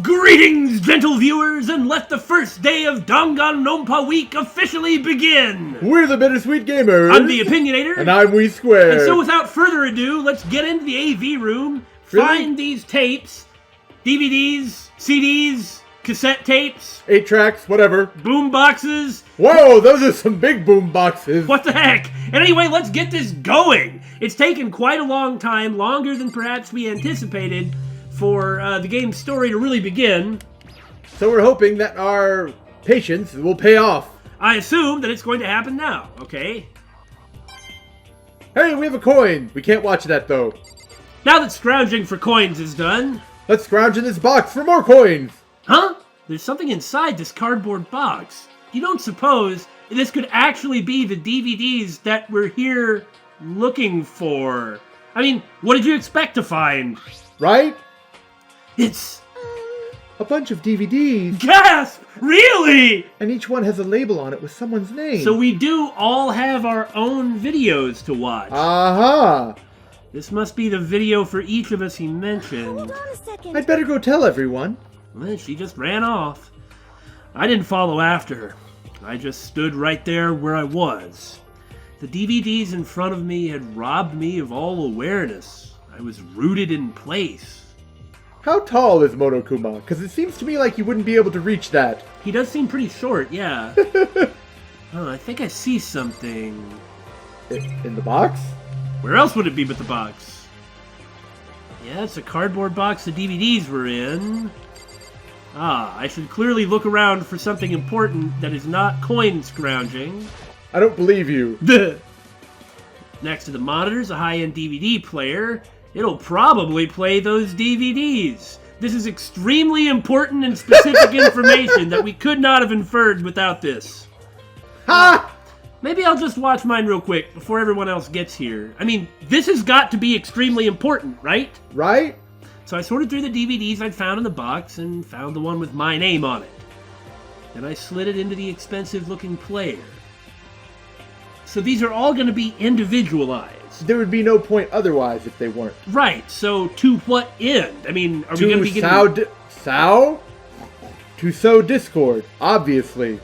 Greetings, gentle viewers, and let the first day of Danganronpa week officially begin! We're the Bittersweet Gamers! I'm the Opinionator. And I'm We Square. And so without further ado, let's get into the AV room, find these tapes, DVDs, CDs, cassette tapes, 8 tracks, whatever. Boom boxes. Whoa, those are some big boom boxes. What the heck? And anyway, let's get this going! It's taken quite a long time, longer than perhaps we anticipated, for the game's story to really begin. So we're hoping that our patience will pay off. I assume that it's going to happen now, okay? Hey, we have a coin! We can't watch that, though. Now that scrounging for coins is done... Let's scrounge in this box for more coins! Huh? There's something inside this cardboard box. You don't suppose this could actually be the DVDs that we're here looking for? I mean, what did you expect to find? Right? It's... a bunch of DVDs. Gasp! Really? And each one has a label on it with someone's name. So we do all have our own videos to watch. Aha! This must be the video for each of us he mentioned. Hold on a second. I'd better go tell everyone. Well, she just ran off. I didn't follow after her. I just stood right there where I was. The DVDs in front of me had robbed me of all awareness. I was rooted in place. How tall is Monokuma? Because it seems to me like you wouldn't be able to reach that. He does seem pretty short, yeah. Oh, I think I see something. In the box? Where else would it be but the box? Yeah, it's a cardboard box the DVDs were in. Ah, I should clearly look around for something important that is not coin scrounging. I don't believe you. Next to the monitor's a high-end DVD player. It'll probably play those DVDs. This is extremely important and specific information that we could not have inferred without this. Ha! Maybe I'll just watch mine real quick before everyone else gets here. I mean, this has got to be extremely important, right? Right? So I sorted through the DVDs I'd found in the box and found the one with my name on it. Then I slid it into the expensive-looking player. So these are all going to be individualized. There would be no point otherwise if they weren't. Right, so to what end? I mean, are we going to be getting... To sow discord, obviously.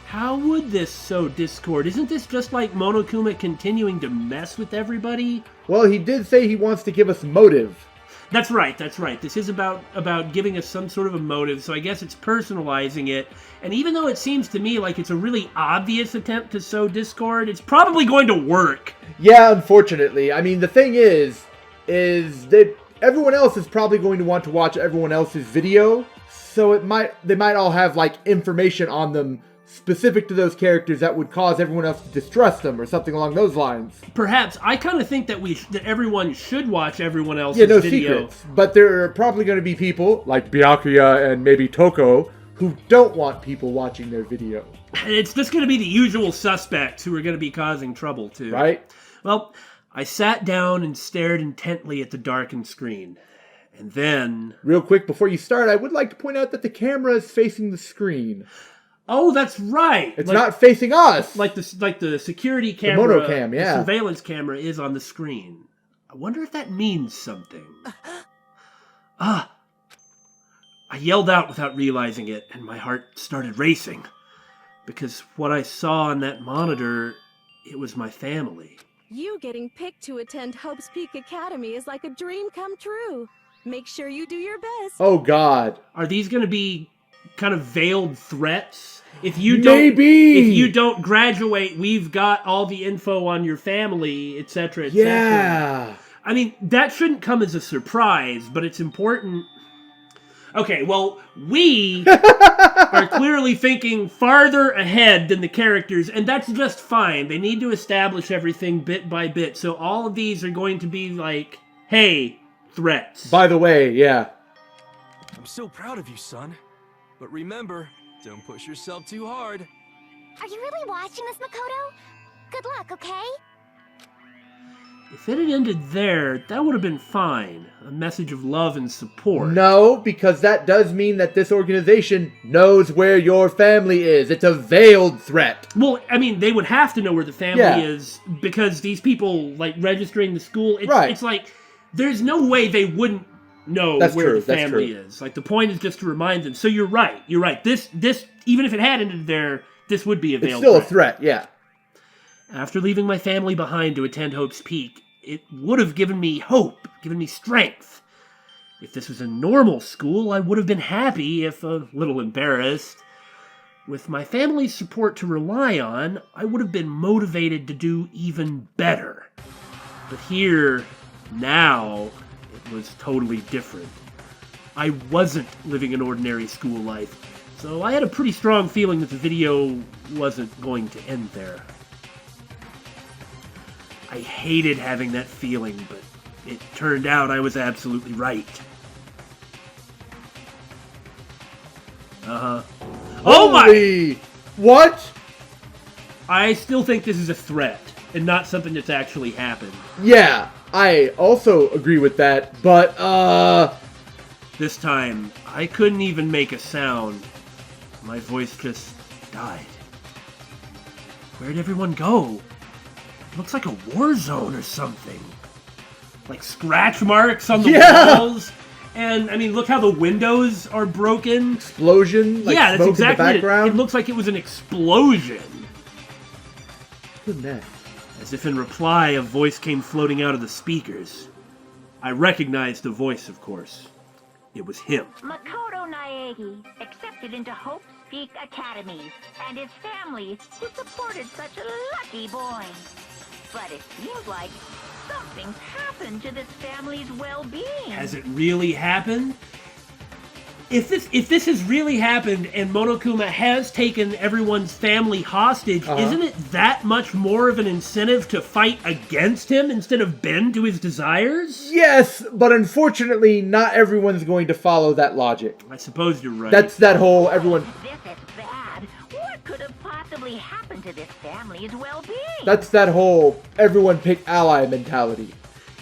How would this sow discord? Isn't this just like Monokuma continuing to mess with everybody? Well, he did say he wants to give us motive. That's right, that's right. This is about giving us some sort of a motive, so I guess it's personalizing it. And even though it seems to me like it's a really obvious attempt to sow discord, it's probably going to work. Yeah, unfortunately. I mean, the thing is that everyone else is probably going to want to watch everyone else's video, so they might all have, like, information on them specific to those characters that would cause everyone else to distrust them or something along those lines. Perhaps. I kind of think that that everyone should watch everyone else's video. Secrets. But there are probably going to be people, like Byakuya and maybe Toko, who don't want people watching their video. It's just going to be the usual suspects who are going to be causing trouble, too. Right? Well, I sat down and stared intently at the darkened screen. And then... Real quick, before you start, I would like to point out that the camera is facing the screen. Oh, that's right. It's not facing us. Like the security camera, the monocam, yeah. The surveillance camera is on the screen. I wonder if that means something. I yelled out without realizing it, and my heart started racing. Because what I saw on that monitor, it was my family. You getting picked to attend Hope's Peak Academy is like a dream come true. Make sure you do your best. Oh, God. Are these going to be kind of veiled threats? If you don't graduate, we've got all the info on your family, etc., etc. Yeah. I mean, that shouldn't come as a surprise, but it's important. Okay, well, we are clearly thinking farther ahead than the characters, and that's just fine. They need to establish everything bit by bit, so all of these are going to be like, hey, threats. By the way, yeah. I'm so proud of you, son. But remember, don't push yourself too hard. Are you really watching this, Makoto? Good luck, okay? If it had ended there, that would have been fine. A message of love and support. No, because that does mean that this organization knows where your family is. It's a veiled threat. Well, I mean, they would have to know where the family is because these people, like, registering the school, it's like, there's no way they wouldn't know That's where true, the that's family true. is. Like, the point is just to remind them. So you're right. This, even if it had ended there, this would be a It's veiled still a threat, yeah. After leaving my family behind to attend Hope's Peak, it would have given me hope, given me strength. If this was a normal school, I would have been happy, if a little embarrassed. With my family's support to rely on, I would have been motivated to do even better. But here, now, it was totally different. I wasn't living an ordinary school life, so I had a pretty strong feeling that the video wasn't going to end there. I hated having that feeling, but it turned out I was absolutely right. Uh-huh. Oh my! Holy! What? I still think this is a threat, and not something that's actually happened. Yeah, I also agree with that, but, This time, I couldn't even make a sound. My voice just died. Where'd everyone go? It looks like a war zone or something. Like scratch marks on the walls. And, I mean, look how the windows are broken. explosion, like Yeah, that's smoke exactly in the it. background. It looks like it was an explosion. Good mess. As if in reply, a voice came floating out of the speakers. I recognized the voice, of course. It was him. Makoto Naegi accepted into Hope's Peak Academy, and his family who supported such a lucky boy. But it seems like something's happened to this family's well-being. Has it really happened? If this has really happened and Monokuma has taken everyone's family hostage, isn't it that much more of an incentive to fight against him instead of bend to his desires? Yes, but unfortunately, not everyone's going to follow that logic. I suppose you're right. That's that whole everyone... This is bad. What could have possibly happened to this family's well-being? That's that whole everyone pick ally mentality.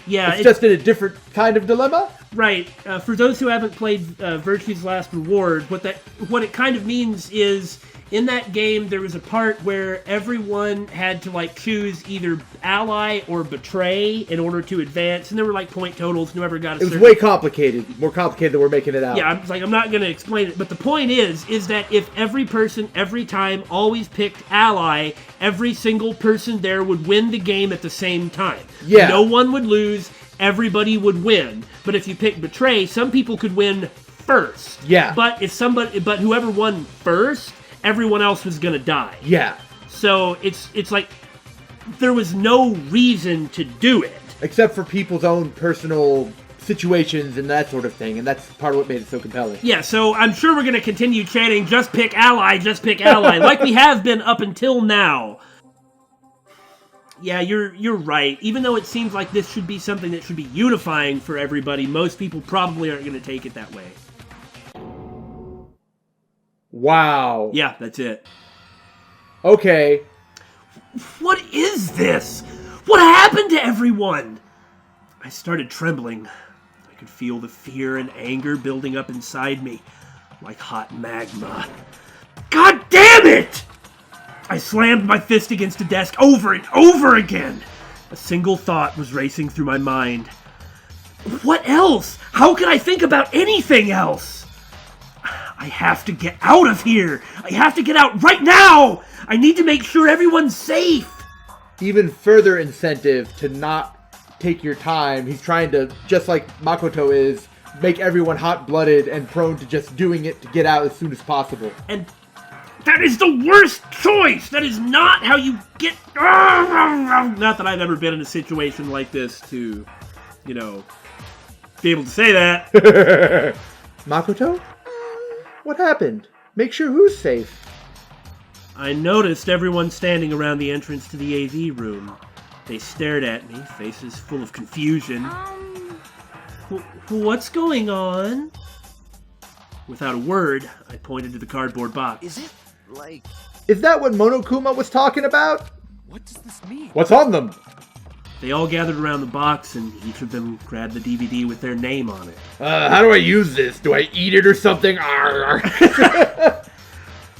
yeah, It's just in a different kind of dilemma. right. For those who haven't played Virtue's Last Reward, what it kind of means is in that game there was a part where everyone had to like choose either ally or betray in order to advance, and there were like point totals. Whoever got a It was certain way complicated. More complicated than we're making it out. Yeah, I'm not going to explain it, but the point is that if every person, every time, always picked ally, every single person there would win the game at the same time. Yeah. No one would lose, everybody would win. But if you pick betray, some people could win first. Yeah. But whoever won first, everyone else was going to die. Yeah. So it's like there was no reason to do it. Except for people's own personal situations and that sort of thing, and that's part of what made it so compelling. Yeah, so I'm sure we're going to continue chanting, just pick ally, like we have been up until now. Yeah, you're right. Even though it seems like this should be something that should be unifying for everybody, most people probably aren't going to take it that way. Wow. Yeah, that's it. Okay. What is this? What happened to everyone? I started trembling. I could feel the fear and anger building up inside me, like hot magma. God damn it! I slammed my fist against the desk over and over again. A single thought was racing through my mind. What else? How could I think about anything else? I have to get out of here. I have to get out right now. I need to make sure everyone's safe. Even further incentive to not take your time. He's trying to, just like Makoto is, make everyone hot-blooded and prone to just doing it to get out as soon as possible. And that is the worst choice. That is not how you get... Not that I've ever been in a situation like this to, be able to say that. Makoto? What happened? Make sure who's safe. I noticed everyone standing around the entrance to the AV room. They stared at me, faces full of confusion. What's going on? Without a word, I pointed to the cardboard box. Is it, like... Is that what Monokuma was talking about? What does this mean? What's on them? They all gathered around the box, and each of them grabbed the DVD with their name on it. How do I use this? Do I eat it or something?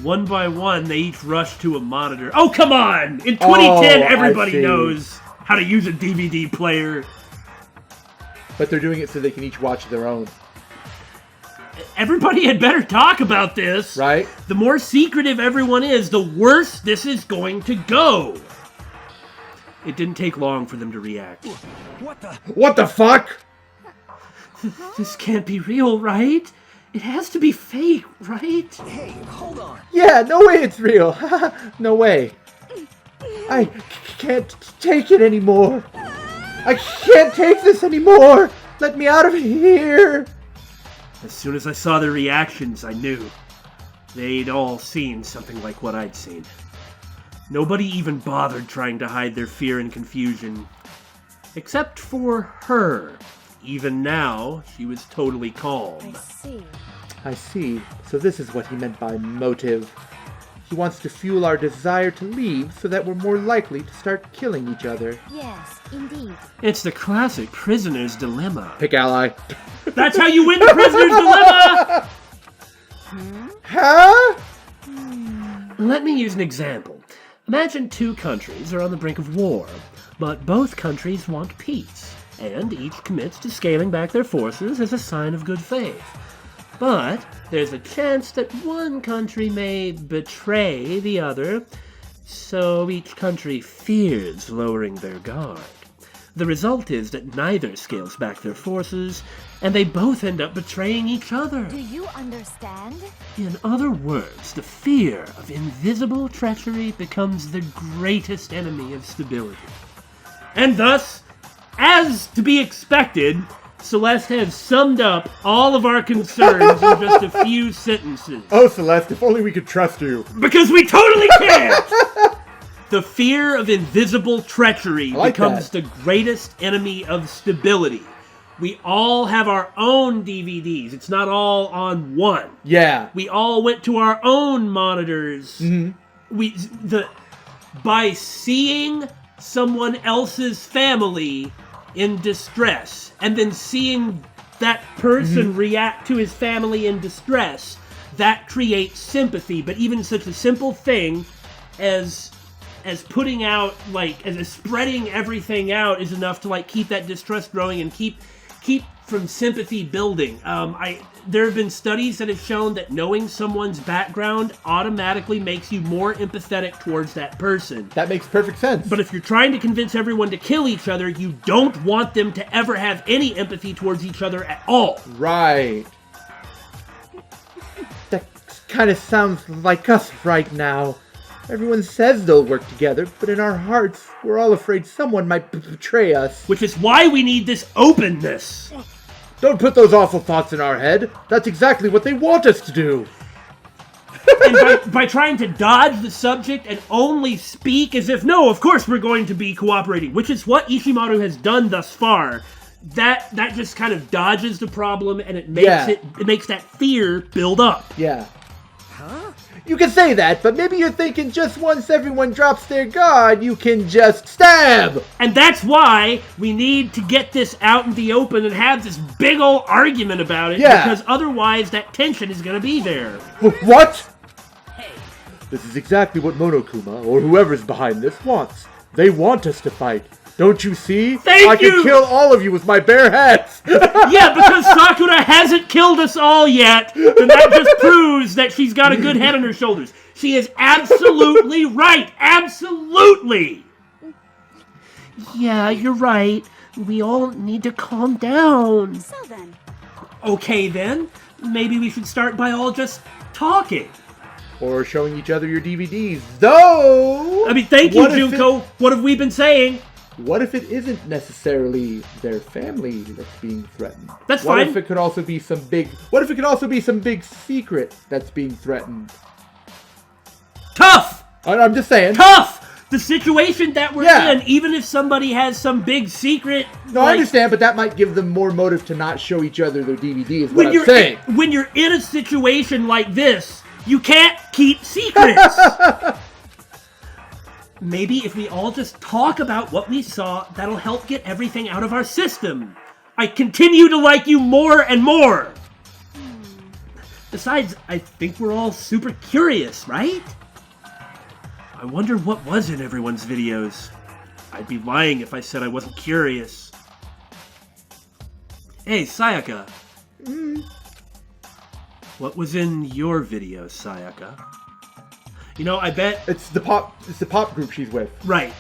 One by one, they each rushed to a monitor. Oh, come on! In 2010, I everybody see. knows how to use a DVD player. But they're doing it so they can each watch their own. Everybody had better talk about this. Right? The more secretive everyone is, the worse this is going to go. It didn't take long for them to react. What the fuck? This can't be real, right? It has to be fake, right? Hey, hold on. Yeah, no way it's real. No way. I can't take it anymore. I can't take this anymore. Let me out of here. As soon as I saw their reactions, I knew. They'd all seen something like what I'd seen. Nobody even bothered trying to hide their fear and confusion. Except for her. Even now, she was totally calm. I see. So this is what he meant by motive. He wants to fuel our desire to leave so that we're more likely to start killing each other. Yes, indeed. It's the classic prisoner's dilemma. Pick ally. That's how you win the prisoner's dilemma! Huh? Let me use an example. Imagine two countries are on the brink of war, but both countries want peace, and each commits to scaling back their forces as a sign of good faith. But there's a chance that one country may betray the other, so each country fears lowering their guard. The result is that neither scales back their forces, and they both end up betraying each other. Do you understand? In other words, the fear of invisible treachery becomes the greatest enemy of stability. And thus, as to be expected, Celeste has summed up all of our concerns in just a few sentences. Oh, Celeste, if only we could trust you. Because we totally can't! The fear of invisible treachery becomes the greatest enemy of stability. We all have our own DVDs. It's not all on one. Yeah. We all went to our own monitors. By seeing someone else's family in distress, and then seeing that person react to his family in distress, that creates sympathy. But even such a simple thing as putting out, like, as spreading everything out is enough to, like, keep that distrust growing and keep from sympathy building. There have been studies that have shown that knowing someone's background automatically makes you more empathetic towards that person. That makes perfect sense. But if you're trying to convince everyone to kill each other, you don't want them to ever have any empathy towards each other at all. Right. That kind of sounds like us right now. Everyone says they'll work together, but in our hearts, we're all afraid someone might betray us. Which is why we need this openness. Don't put those awful thoughts in our head. That's exactly what they want us to do. And by trying to dodge the subject and only speak as if, no, of course we're going to be cooperating, which is what Ishimaru has done thus far, that just kind of dodges the problem, and it makes it makes that fear build up. Yeah. Huh? You can say that, but maybe you're thinking just once everyone drops their guard, you can just stab! And that's why we need to get this out in the open and have this big old argument about it, because otherwise that tension is going to be there. What? This is exactly what Monokuma, or whoever's behind this, wants. They want us to fight. Don't you see? I can kill all of you with my bare hands! Yeah, because Sakura hasn't killed us all yet, and that just proves that she's got a good head on her shoulders. She is absolutely right! Absolutely! Yeah, you're right. We all need to calm down. So then. Okay then, maybe we should start by all just talking. Or showing each other your DVDs. Though! I mean, thank you, Junko. What have we been saying? What if it isn't necessarily their family that's being threatened? That's fine. What if it could also be some big secret that's being threatened? Tough! I'm just saying. Tough! The situation that we're in, even if somebody has some big secret... No, I understand, but that might give them more motive to not show each other their DVDs, what I'm saying. When you're in a situation like this, you can't keep secrets! Maybe if we all just talk about what we saw, that'll help get everything out of our system. I continue to like you more and more. Besides, I think we're all super curious, right? I wonder what was in everyone's videos. I'd be lying if I said I wasn't curious. Hey, Sayaka. What was in your video, Sayaka? You know, I bet... It's the pop group she's with. Right.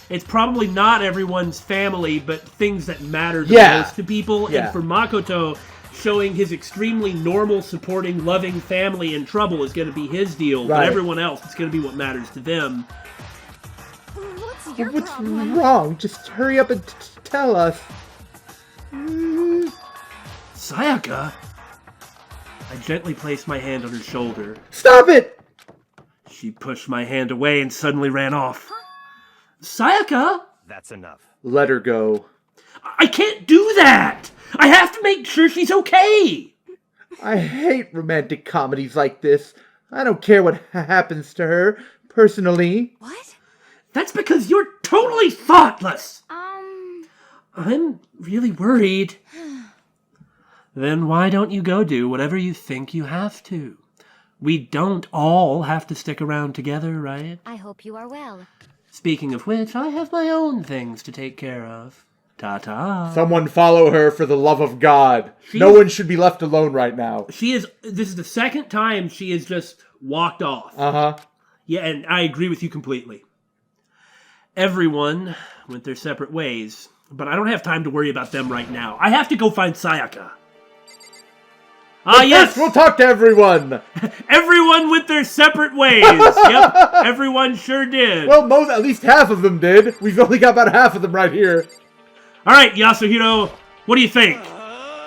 It's probably not everyone's family, but things that matter the most to people. Yeah. And for Makoto, showing his extremely normal, supporting, loving family in trouble is going to be his deal. But everyone else, it's going to be what matters to them. What's your What's problem? wrong? Just hurry up and tell us. Sayaka? I gently placed my hand on her shoulder. Stop it! She pushed my hand away and suddenly ran off. Sayaka? That's enough. Let her go. I can't do that! I have to make sure she's okay! I hate romantic comedies like this. I don't care what happens to her, personally. What? That's because you're totally thoughtless! I'm really worried. Then why don't you go do whatever you think you have to? We don't all have to stick around together, right? I hope you are well. Speaking of which, I have my own things to take care of. Ta-ta. Someone follow her for the love of God. No one should be left alone right now. This is the second time she has just walked off. Uh-huh. Yeah, and I agree with you completely. Everyone went their separate ways, but I don't have time to worry about them right now. I have to go find Sayaka. Yes, we'll talk to everyone. Everyone went their separate ways. Yep, everyone sure did. Well, at least half of them did. We've only got about half of them right here. All right, Yasuhiro, what do you think?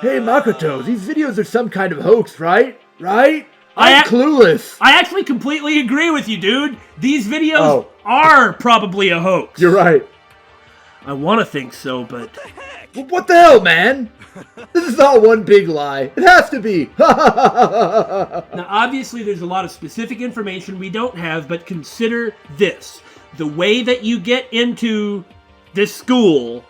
Hey, Makoto, these videos are some kind of hoax, right? Right? I'm clueless. I actually completely agree with you, dude. These videos are probably a hoax. You're right. I want to think so, but... What the hell, man? This is all one big lie. It has to be. Now, obviously, there's a lot of specific information we don't have, but consider this. The way that you get into this school,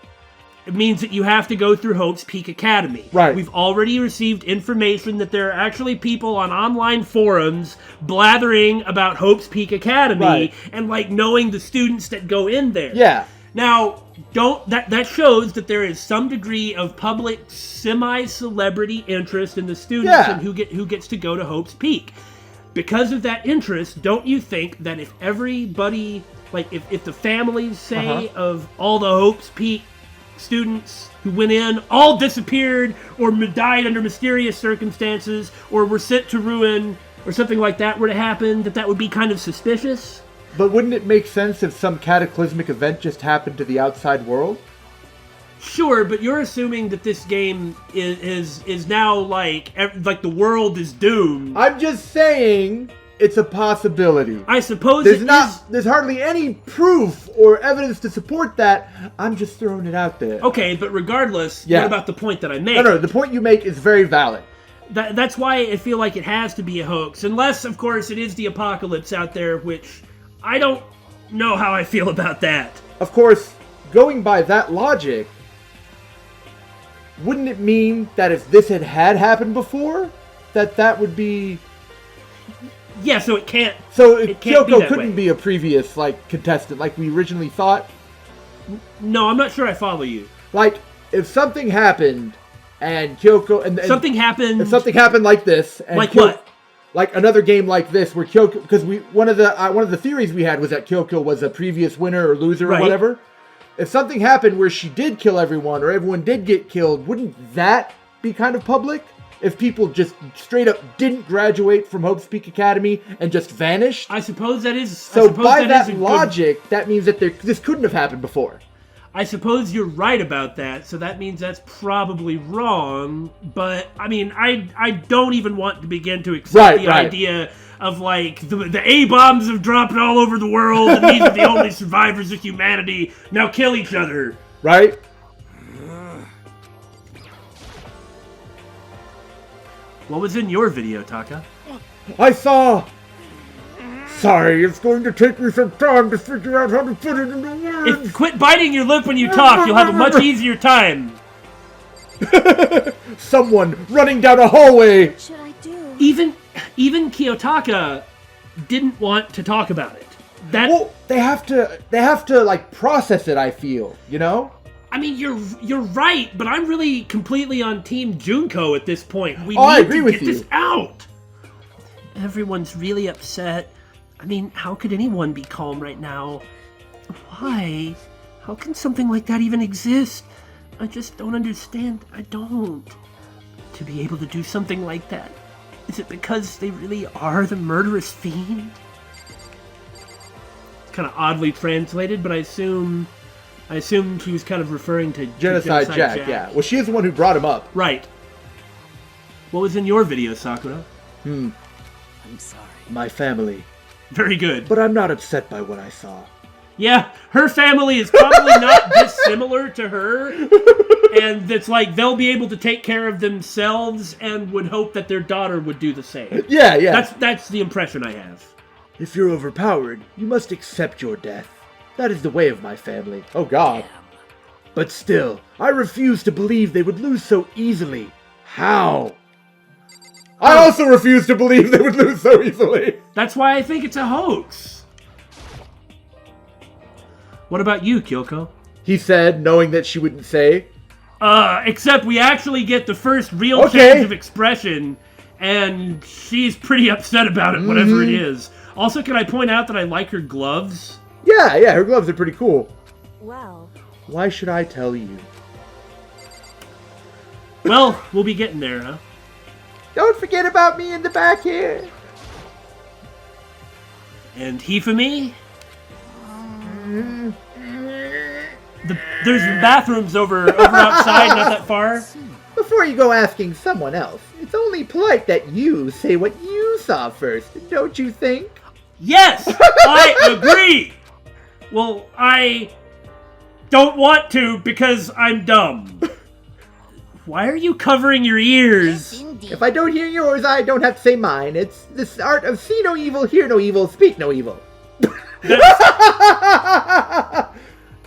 it means that you have to go through Hope's Peak Academy. Right. We've already received information that there are actually people on online forums blathering about Hope's Peak Academy and, like, knowing the students that go in there. Yeah. Now, that shows that there is some degree of public semi-celebrity interest in the students and who gets to go to Hope's Peak. Because of that interest, don't you think that if everybody, like if the families, say, of all the Hope's Peak students who went in all disappeared or died under mysterious circumstances or were sent to ruin or something like that were to happen, that would be kind of suspicious? But wouldn't it make sense if some cataclysmic event just happened to the outside world? Sure, but you're assuming that this game is now like the world is doomed. I'm just saying it's a possibility. I suppose there's hardly any proof or evidence to support that. I'm just throwing it out there. Okay, but regardless, what about the point that I make? No, the point you make is very valid. That's why I feel like it has to be a hoax. Unless, of course, it is the apocalypse out there, which I don't know how I feel about that. Of course, going by that logic, wouldn't it mean that if this had happened before, that would be... Yeah, so it can't... So it can't Kyoko couldn't be a previous, contestant like we originally thought? No, I'm not sure I follow you. Like, if something happened, and Kyoko... and something happened... If something happened like this... And like what? Like another game like this, where Kyoko... Because one of the theories we had was that Kyoko was a previous winner or loser or whatever. If something happened where she did kill everyone, or everyone did get killed, wouldn't that be kind of public? If people just straight up didn't graduate from Hope's Peak Academy and just vanished? I suppose that is... So by that logic, that means that this couldn't have happened before. I suppose you're right about that, so that means that's probably wrong, but, I mean, I don't even want to begin to accept the idea of, like, the A-bombs have dropped all over the world, and these are the only survivors of humanity, now kill each other. Right? What was in your video, Taka? I saw... Sorry, it's going to take me some time to figure out how to put it into words. Quit biting your lip when you talk. You'll have a much easier time. Someone running down a hallway. What should I do? Even Kiyotaka didn't want to talk about it. Well, they have to like process it. I feel, you know. I mean, you're right, but I'm really completely on Team Junko at this point. We I need agree to with get you. this out. Everyone's really upset. I mean, how could anyone be calm right now? Why? How can something like that even exist? I just don't understand. I don't. To be able to do something like that, is it because they really are the murderous fiend? It's kind of oddly translated, but I assume she was kind of referring to Genocide Jack, yeah. Well, she is the one who brought him up. Right. What was in your video, Sakura? I'm sorry. My family. Very good. But I'm not upset by what I saw. Yeah, her family is probably not dissimilar to her, and it's like they'll be able to take care of themselves and would hope that their daughter would do the same. Yeah, yeah. That's the impression I have. If you're overpowered, you must accept your death. That is the way of my family. Oh, God. But still, I refuse to believe they would lose so easily. How? I also refuse to believe they would lose so easily. That's why I think it's a hoax. What about you, Kyoko? He said, knowing that she wouldn't say. Except we actually get the first real Okay. change of expression, and she's pretty upset about it, whatever it is. Also, can I point out that I like her gloves? Yeah, her gloves are pretty cool. Well, Why should I tell you? Well, we'll be getting there, huh? Don't forget about me in the back here. And Hifumi? There's bathrooms over outside, not that far. Before you go asking someone else, it's only polite that you say what you saw first, don't you think? Yes, I agree. Well, I don't want to because I'm dumb. Why are you covering your ears? If I don't hear yours, I don't have to say mine. It's this art of see no evil, hear no evil, speak no evil.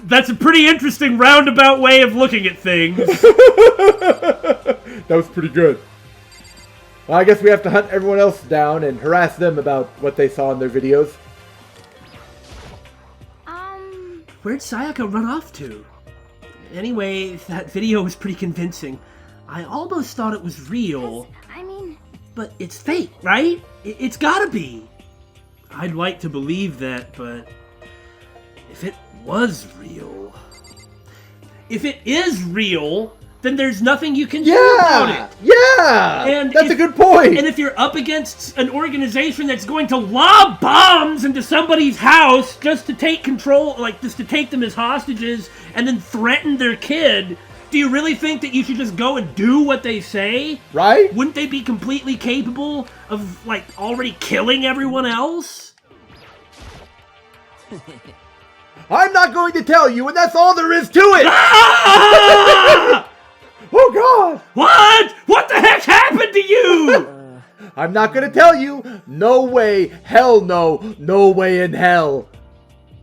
That's a pretty interesting roundabout way of looking at things. That was pretty good. Well, I guess we have to hunt everyone else down and harass them about what they saw in their videos. Where'd Sayaka run off to? Anyway, that video was pretty convincing. I almost thought it was real. I mean, But it's fake, right? It's gotta be. I'd like to believe that, but if it was real... If it is real, then there's nothing you can do about it. Yeah! And That's if- a good point! And if you're up against an organization that's going to lob bombs into somebody's house just to take control, like just to take them as hostages and then threaten their kid, do you really think that you should just go and do what they say? Right? Wouldn't they be completely capable of, like, already killing everyone else? I'm not going to tell you, and that's all there is to it! Ah! Oh, God! What? What the heck happened to you? I'm not going to tell you. No way. Hell no. No way in hell.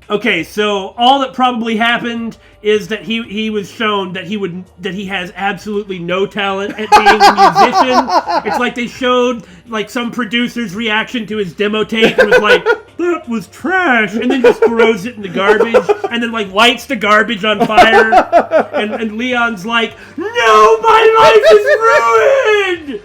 Okay, so all that probably happened is that he was shown that he has absolutely no talent at being a musician. It's like they showed like some producer's reaction to his demo tape and was like, that was trash, and then just throws it in the garbage and then like lights the garbage on fire. And Leon's like, no, my life is ruined!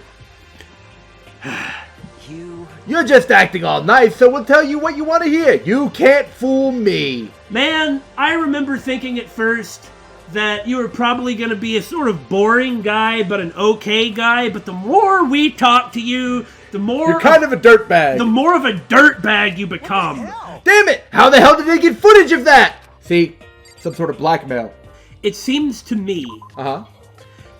You're just acting all nice, so we'll tell you what you want to hear. You can't fool me. Man, I remember thinking at first that you were probably going to be a sort of boring guy, but an okay guy. But the more we talk to you, the more... You're kind of a dirtbag. The more of a dirtbag you become. Damn it! How the hell did they get footage of that? See? Some sort of blackmail. It seems to me Uh-huh.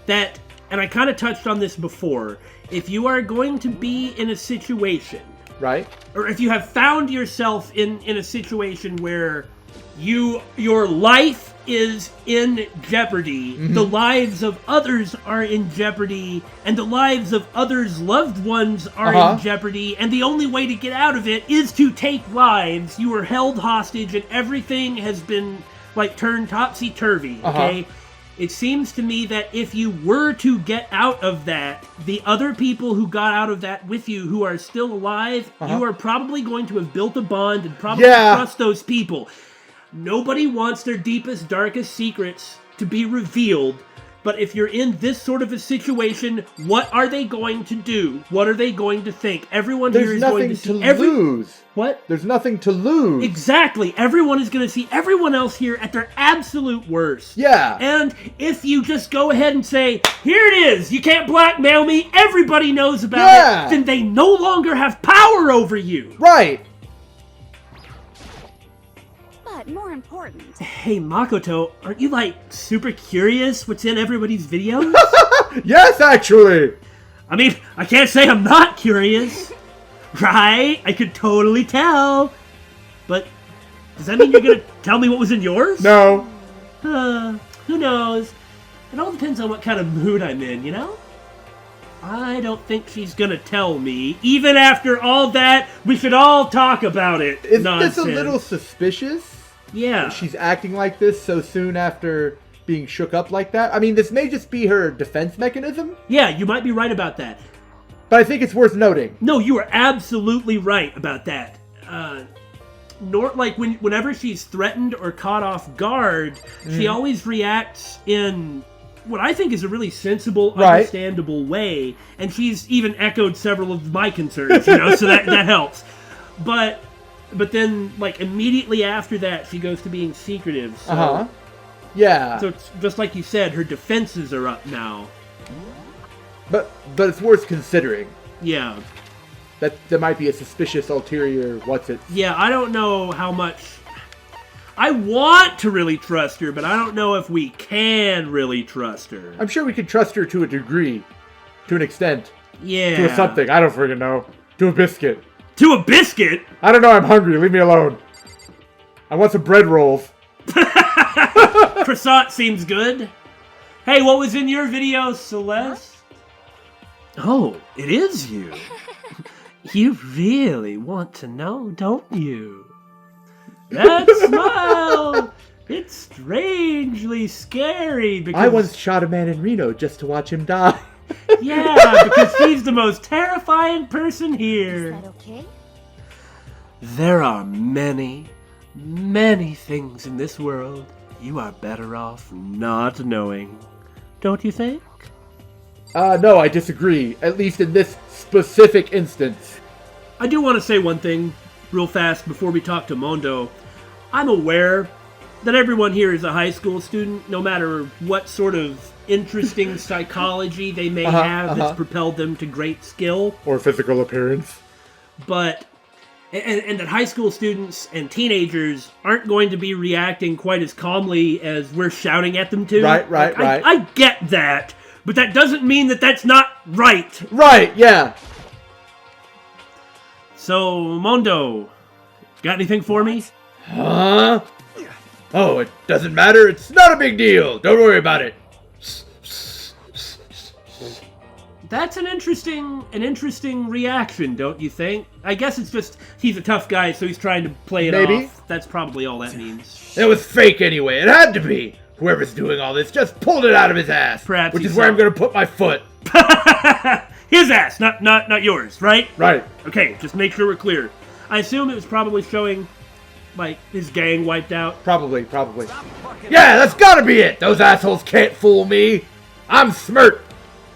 that, and I kind of touched on this before, if you are going to be in a situation... Right? Or if you have found yourself in a situation where your life is in jeopardy, the lives of others are in jeopardy, and the lives of others' loved ones are in jeopardy, and the only way to get out of it is to take lives. You are held hostage, and everything has been, like, turned topsy-turvy, okay? It seems to me that if you were to get out of that, the other people who got out of that with you who are still alive, you are probably going to have built a bond and probably trust those people. Nobody wants their deepest, darkest secrets to be revealed. But if you're in this sort of a situation, what are they going to do? What are they going to think? Everyone here is going to see... There's nothing to lose. What? There's nothing to lose. Exactly. Everyone is going to see everyone else here at their absolute worst. Yeah. And if you just go ahead and say, here it is, you can't blackmail me, everybody knows about it, then they no longer have power over you. Right. But more important. Hey, Makoto, aren't you, like, super curious what's in everybody's videos? Yes, actually. I mean, I can't say I'm not curious. Right? I could totally tell. But does that mean you're going to tell me what was in yours? No. Who knows? It all depends on what kind of mood I'm in, you know? I don't think she's gonna tell me. Even after all that, we should all talk about it. Isn't Nonsense. this a little suspicious? Yeah. She's acting like this so soon after being shook up like that. I mean, this may just be her defense mechanism. Yeah, you might be right about that. But I think it's worth noting. No, you are absolutely right about that. Whenever she's threatened or caught off guard, she always reacts in what I think is a really sensible, understandable way. And she's even echoed several of my concerns, so that helps. But then, immediately after that, she goes to being secretive. So, Yeah. So it's just like you said, her defenses are up now. But it's worth considering. Yeah. That there might be a suspicious ulterior Yeah, I don't know how much... I want to really trust her, but I don't know if we can really trust her. I'm sure we can trust her to a degree. To an extent. Yeah. To a something. I don't friggin' know. To a biscuit. To a biscuit? I don't know, I'm hungry. Leave me alone. I want some bread rolls. Croissant seems good. Hey, what was in your video, Celeste? Oh, it is you. You really want to know, don't you? That smile! It's strangely scary because... I once shot a man in Reno just to watch him die. Yeah, because she's the most terrifying person here. Is that okay? There are many, many things in this world you are better off not knowing. Don't you think? No, I disagree. At least in this specific instance. I do want to say one thing real fast before we talk to Mondo. I'm aware that everyone here is a high school student, no matter what sort of interesting psychology they may have that's propelled them to great skill. Or physical appearance. But, and that high school students and teenagers aren't going to be reacting quite as calmly as we're shouting at them to. Right. I get that, but that doesn't mean that that's not right. Right, yeah. So, Mondo, got anything for me? Huh? Oh, it doesn't matter. It's not a big deal. Don't worry about it. That's an interesting reaction, don't you think? I guess it's just he's a tough guy, so he's trying to play it off. That's probably all that means. It was fake anyway. It had to be. Whoever's doing all this just pulled it out of his ass. Perhaps which is where I'm going to put my foot. His ass, not yours, right? Right. Okay, just make sure we're clear. I assume it was probably showing, his gang wiped out. Probably. Yeah, that's gotta be it. Those assholes can't fool me. I'm Smirt.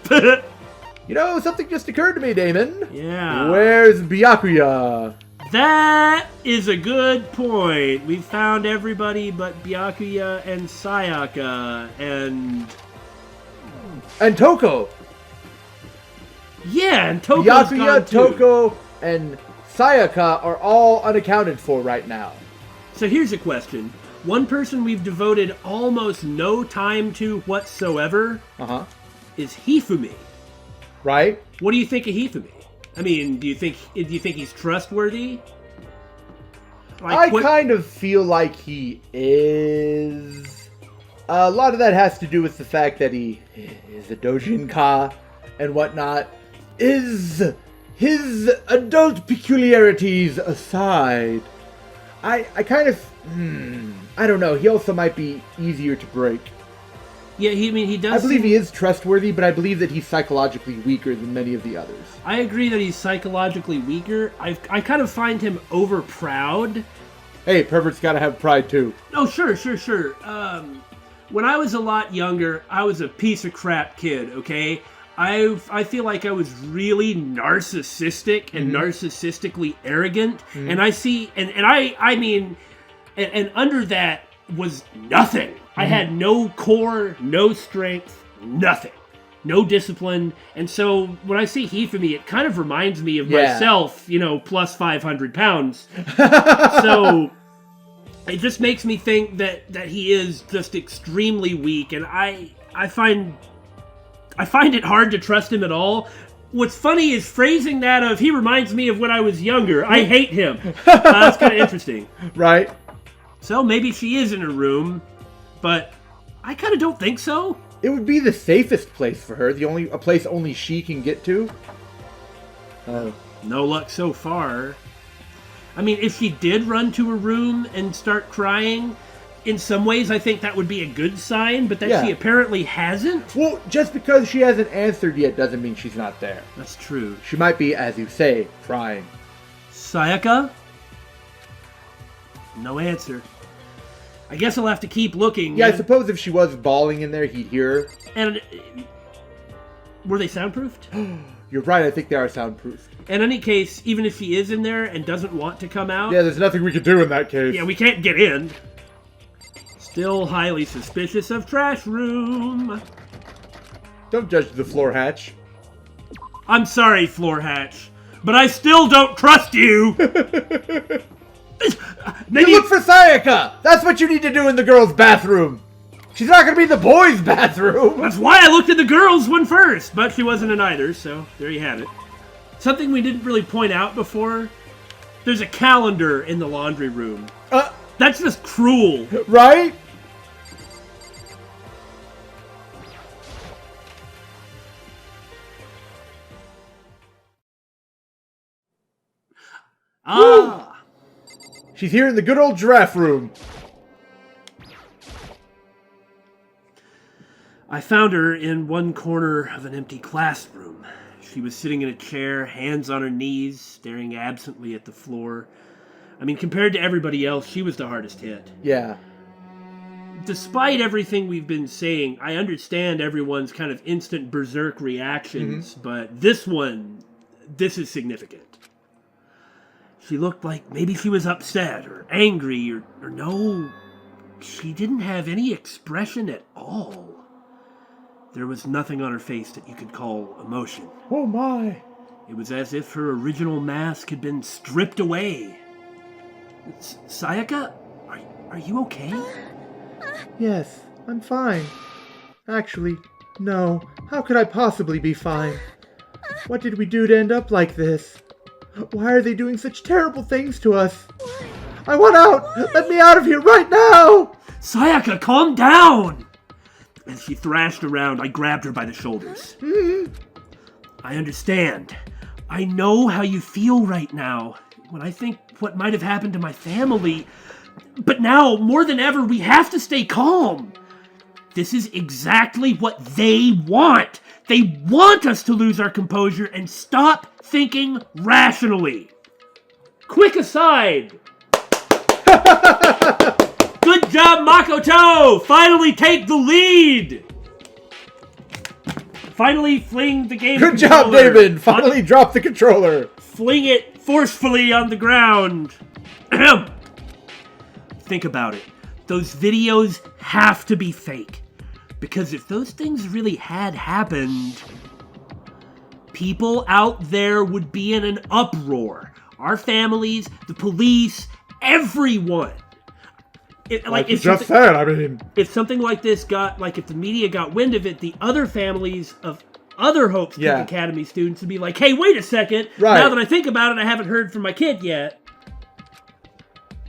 Something just occurred to me, Damon. Yeah. Where's Byakuya? That is a good point. We found everybody but Byakuya and Sayaka and Toko. Yeah, and Toko's Byakuya, gone too. Toko, and Sayaka are all unaccounted for right now. So here's a question. One person we've devoted almost no time to whatsoever is Hifumi. Right? What do you think of Hifumi? I mean, do you think he's trustworthy? I kind of feel like he is. A lot of that has to do with the fact that he is a Dojinka and whatnot. Is his adult peculiarities aside, I kind of, I don't know. He also might be easier to break. Yeah, he does. I believe he is trustworthy, but I believe that he's psychologically weaker than many of the others. I agree that he's psychologically weaker. I kind of find him over proud. Hey, perverts gotta have pride too. Oh, sure. when I was a lot younger, I was a piece of crap kid, okay? I feel like I was really narcissistic and narcissistically arrogant. And I see, and I mean, and under that was nothing. I had no core, no strength, nothing. No discipline. And so when I see Hifumi, it kind of reminds me of myself, you know, plus 500 pounds. So it just makes me think that he is just extremely weak. And I find it hard to trust him at all. What's funny is phrasing that of, he reminds me of when I was younger. I hate him. That's kind of interesting. Right. So maybe she is in her room, but I kind of don't think so. It would be the safest place for her. A place only she can get to. No luck so far. I mean, if she did run to her room and start crying, in some ways I think that would be a good sign, but that she apparently hasn't. Well, just because she hasn't answered yet doesn't mean she's not there. That's true. She might be, as you say, crying. Sayaka? No answer. I guess I'll have to keep looking. Yeah, I suppose if she was bawling in there, he'd hear her. And were they soundproofed? You're right, I think they are soundproof. In any case, even if she is in there and doesn't want to come out... Yeah, there's nothing we could do in that case. Yeah, we can't get in. Still highly suspicious of trash room. Don't judge the floor hatch. I'm sorry, floor hatch, but I still don't trust you. Maybe you look for Sayaka! That's what you need to do in the girls' bathroom. She's not going to be in the boys' bathroom. That's why I looked at the girls' one first, but she wasn't in either, so there you have it. Something we didn't really point out before, there's a calendar in the laundry room. That's just cruel. Right? Ah! She's here in the good old giraffe room. I found her in one corner of an empty classroom. She was sitting in a chair, hands on her knees, staring absently at the floor. I mean, compared to everybody else, she was the hardest hit. Yeah. Despite everything we've been saying, I understand everyone's kind of instant berserk reactions, but this is significant. She looked like maybe she was upset or angry or no, she didn't have any expression at all. There was nothing on her face that you could call emotion. Oh my. It was as if her original mask had been stripped away. Sayaka, are you okay? Yes, I'm fine. Actually, no. How could I possibly be fine? What did we do to end up like this? Why are they doing such terrible things to us? I want out! Let me out of here right now! Sayaka, calm down! As she thrashed around, I grabbed her by the shoulders. I understand. I know how you feel right now. When I think what might have happened to my family. But now, more than ever, we have to stay calm. This is exactly what they want. They want us to lose our composure and stop thinking rationally. Quick aside. Good job, Makoto! Finally take the lead! Finally fling the game Good job, David! Finally drop the controller! Fling it forcefully on the ground. Think about it. Those videos have to be fake. Because if those things really had happened, people out there would be in an uproar. Our families, the police, everyone. Like you just said, I mean... If something like this if the media got wind of it, the other families of other Hope's Peak Academy students would be like, hey, wait a second. Right. Now that I think about it, I haven't heard from my kid yet.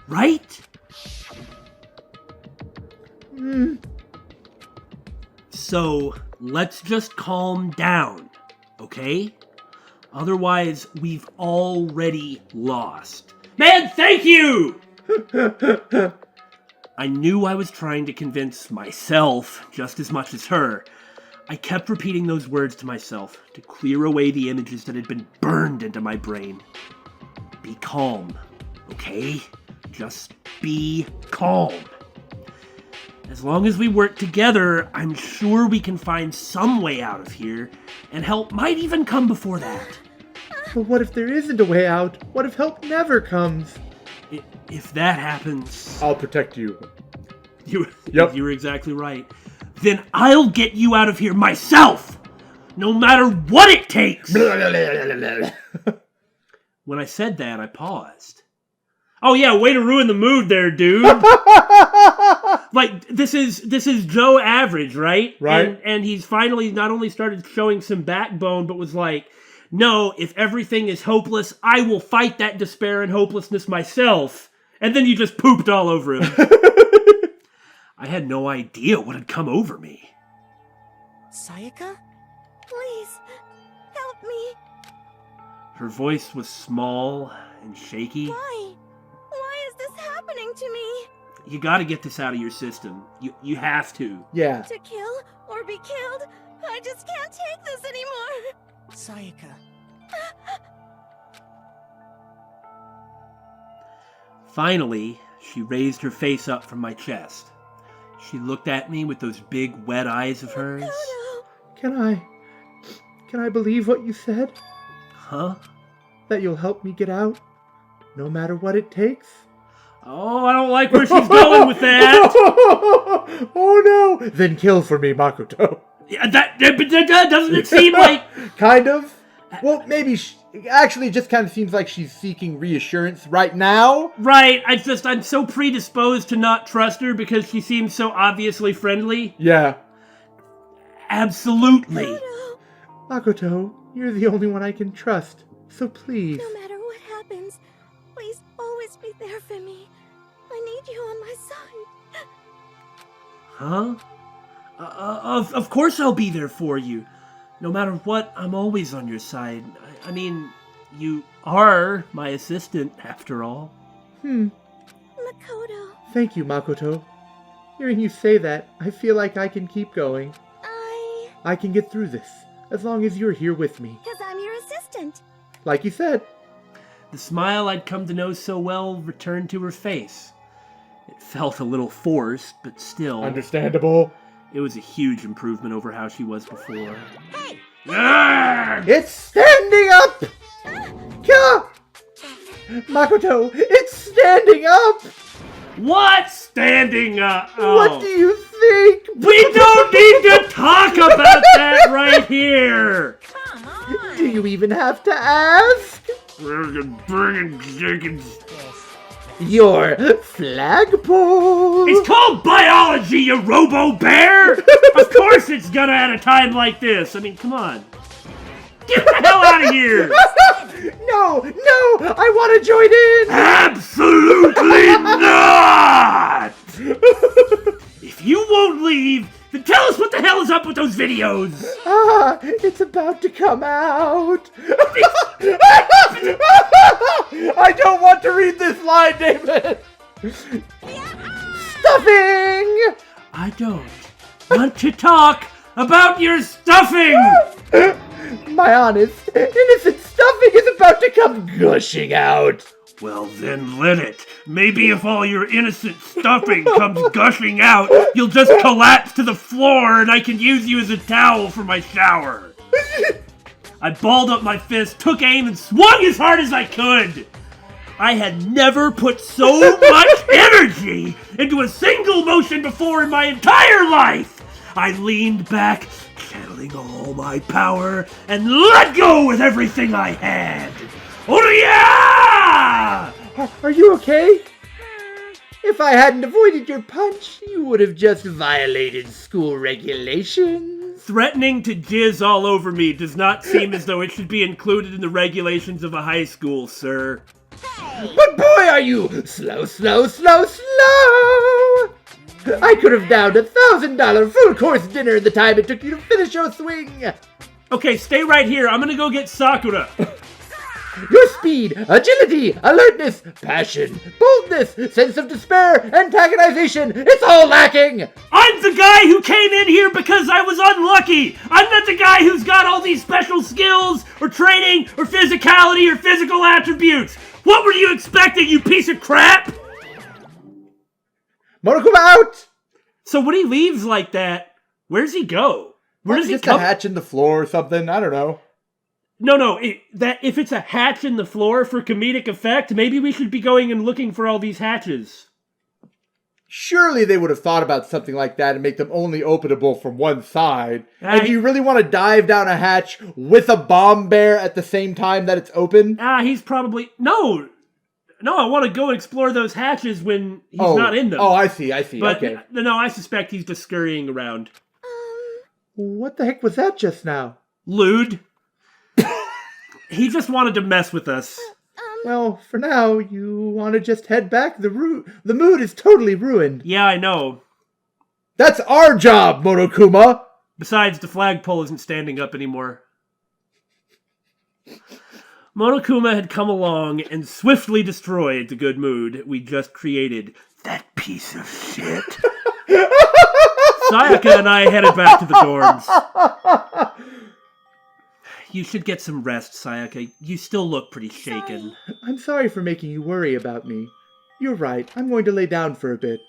Right? So, let's just calm down, okay? Otherwise, we've already lost. Man, thank you! I knew I was trying to convince myself just as much as her. I kept repeating those words to myself to clear away the images that had been burned into my brain. Be calm, okay? Just be calm. As long as we work together, I'm sure we can find some way out of here, and help might even come before that. But what if there isn't a way out? What if help never comes? If that happens... I'll protect you. You Yep. were exactly right. Then I'll get you out of here myself! No matter what it takes! When I said that, I paused. Oh yeah, way to ruin the mood there, dude. Like, this is Joe Average, right? Right. And he's finally not only started showing some backbone, but was like, no, if everything is hopeless, I will fight that despair and hopelessness myself. And then you just pooped all over him. I had no idea what had come over me. Sayaka? Please, help me. Her voice was small and shaky. Why? Why is this happening to me? You gotta get this out of your system. You have to. Yeah. To kill or be killed? I just can't take this anymore. Sayaka. Finally, she raised her face up from my chest. She looked at me with those big, wet eyes of hers. Makoto. Can I believe what you said? Huh? That you'll help me get out? No matter what it takes? Oh, I don't like where she's going with that. Oh no! Then kill for me, Makoto. Yeah, that doesn't it seem like... Kind of. Well, maybe actually, it just kind of seems like she's seeking reassurance right now. Right, I'm so predisposed to not trust her because she seems so obviously friendly. Yeah. Absolutely. Makoto, you're the only one I can trust. So please. No matter what happens, please always be there for me. I need you on my side. Huh? Of course I'll be there for you. No matter what, I'm always on your side. I mean, you are my assistant, after all. Makoto. Thank you, Makoto. Hearing you say that, I feel like I can keep going. I can get through this, as long as you're here with me. Because I'm your assistant. Like you said. The smile I'd come to know so well returned to her face. It felt a little forced, but still... Understandable. It was a huge improvement over how she was before. Hey! It's standing up! Ka! Makoto, it's standing up! What? Standing up? Oh. What do you think? We don't need to talk about that right here! Come on! Do you even have to ask? Your flagpole! It's called biology, you robo-bear! Of course it's gonna at a time like this. I mean, come on. Get the hell out of here! No, I want to join in! Absolutely not! If you won't leave, then tell us what the hell is up with those videos! It's about to come out! I don't want to read this line, David! Stuffing! I don't want to talk about your stuffing! My honest, innocent stuffing is about to come gushing out! Well, then let it. Maybe if all your innocent stuffing comes gushing out, you'll just collapse to the floor and I can use you as a towel for my shower. I balled up my fist, took aim, and swung as hard as I could. I had never put so much energy into a single motion before in my entire life. I leaned back, channeling all my power, and let go with everything I had. Oh yeah! Are you okay? If I hadn't avoided your punch, you would have just violated school regulations. Threatening to jizz all over me does not seem as though it should be included in the regulations of a high school, sir. But boy, are you slow! I could have downed $1,000 full-course dinner in the time it took you to finish your swing. Okay, stay right here. I'm gonna go get Sakura. Your speed, agility, alertness, passion, boldness, sense of despair, antagonization, it's all lacking! I'm the guy who came in here because I was unlucky! I'm not the guy who's got all these special skills, or training, or physicality, or physical attributes! What were you expecting, you piece of crap? Monokuma out! So when he leaves like that, where's he go? Where does he just come? a hatch in the floor or something? I don't know. No. If it's a hatch in the floor for comedic effect, maybe we should be going and looking for all these hatches. Surely they would have thought about something like that and make them only openable from one side. And do you really want to dive down a hatch with a bomb bear at the same time that it's open? He's probably... No, I want to go explore those hatches when he's not in them. Oh, I see. But Okay. No, I suspect he's just scurrying around. What the heck was that just now? Lewd. He just wanted to mess with us. Well, for now, you want to just head back? The mood is totally ruined. Yeah, I know. That's our job, Monokuma! Besides, the flagpole isn't standing up anymore. Monokuma had come along and swiftly destroyed the good mood we just created. That piece of shit. Sayaka and I headed back to the dorms. You should get some rest, Sayaka. You still look pretty shaken. I'm sorry for making you worry about me. You're right. I'm going to lay down for a bit.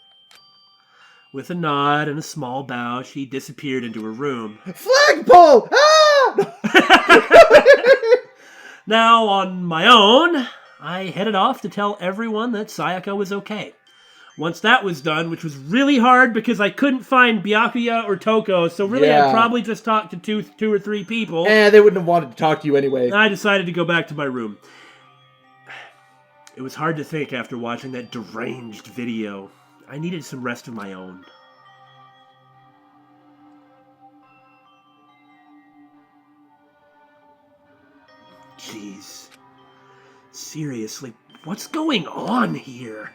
With a nod and a small bow, she disappeared into her room. Flagpole! Ah! Now, on my own, I headed off to tell everyone that Sayaka was okay. Once that was done, which was really hard because I couldn't find Byakuya or Toko, so really I probably just talked to two or three people. They wouldn't have wanted to talk to you anyway. I decided to go back to my room. It was hard to think after watching that deranged video. I needed some rest of my own. Jeez. Seriously, what's going on here?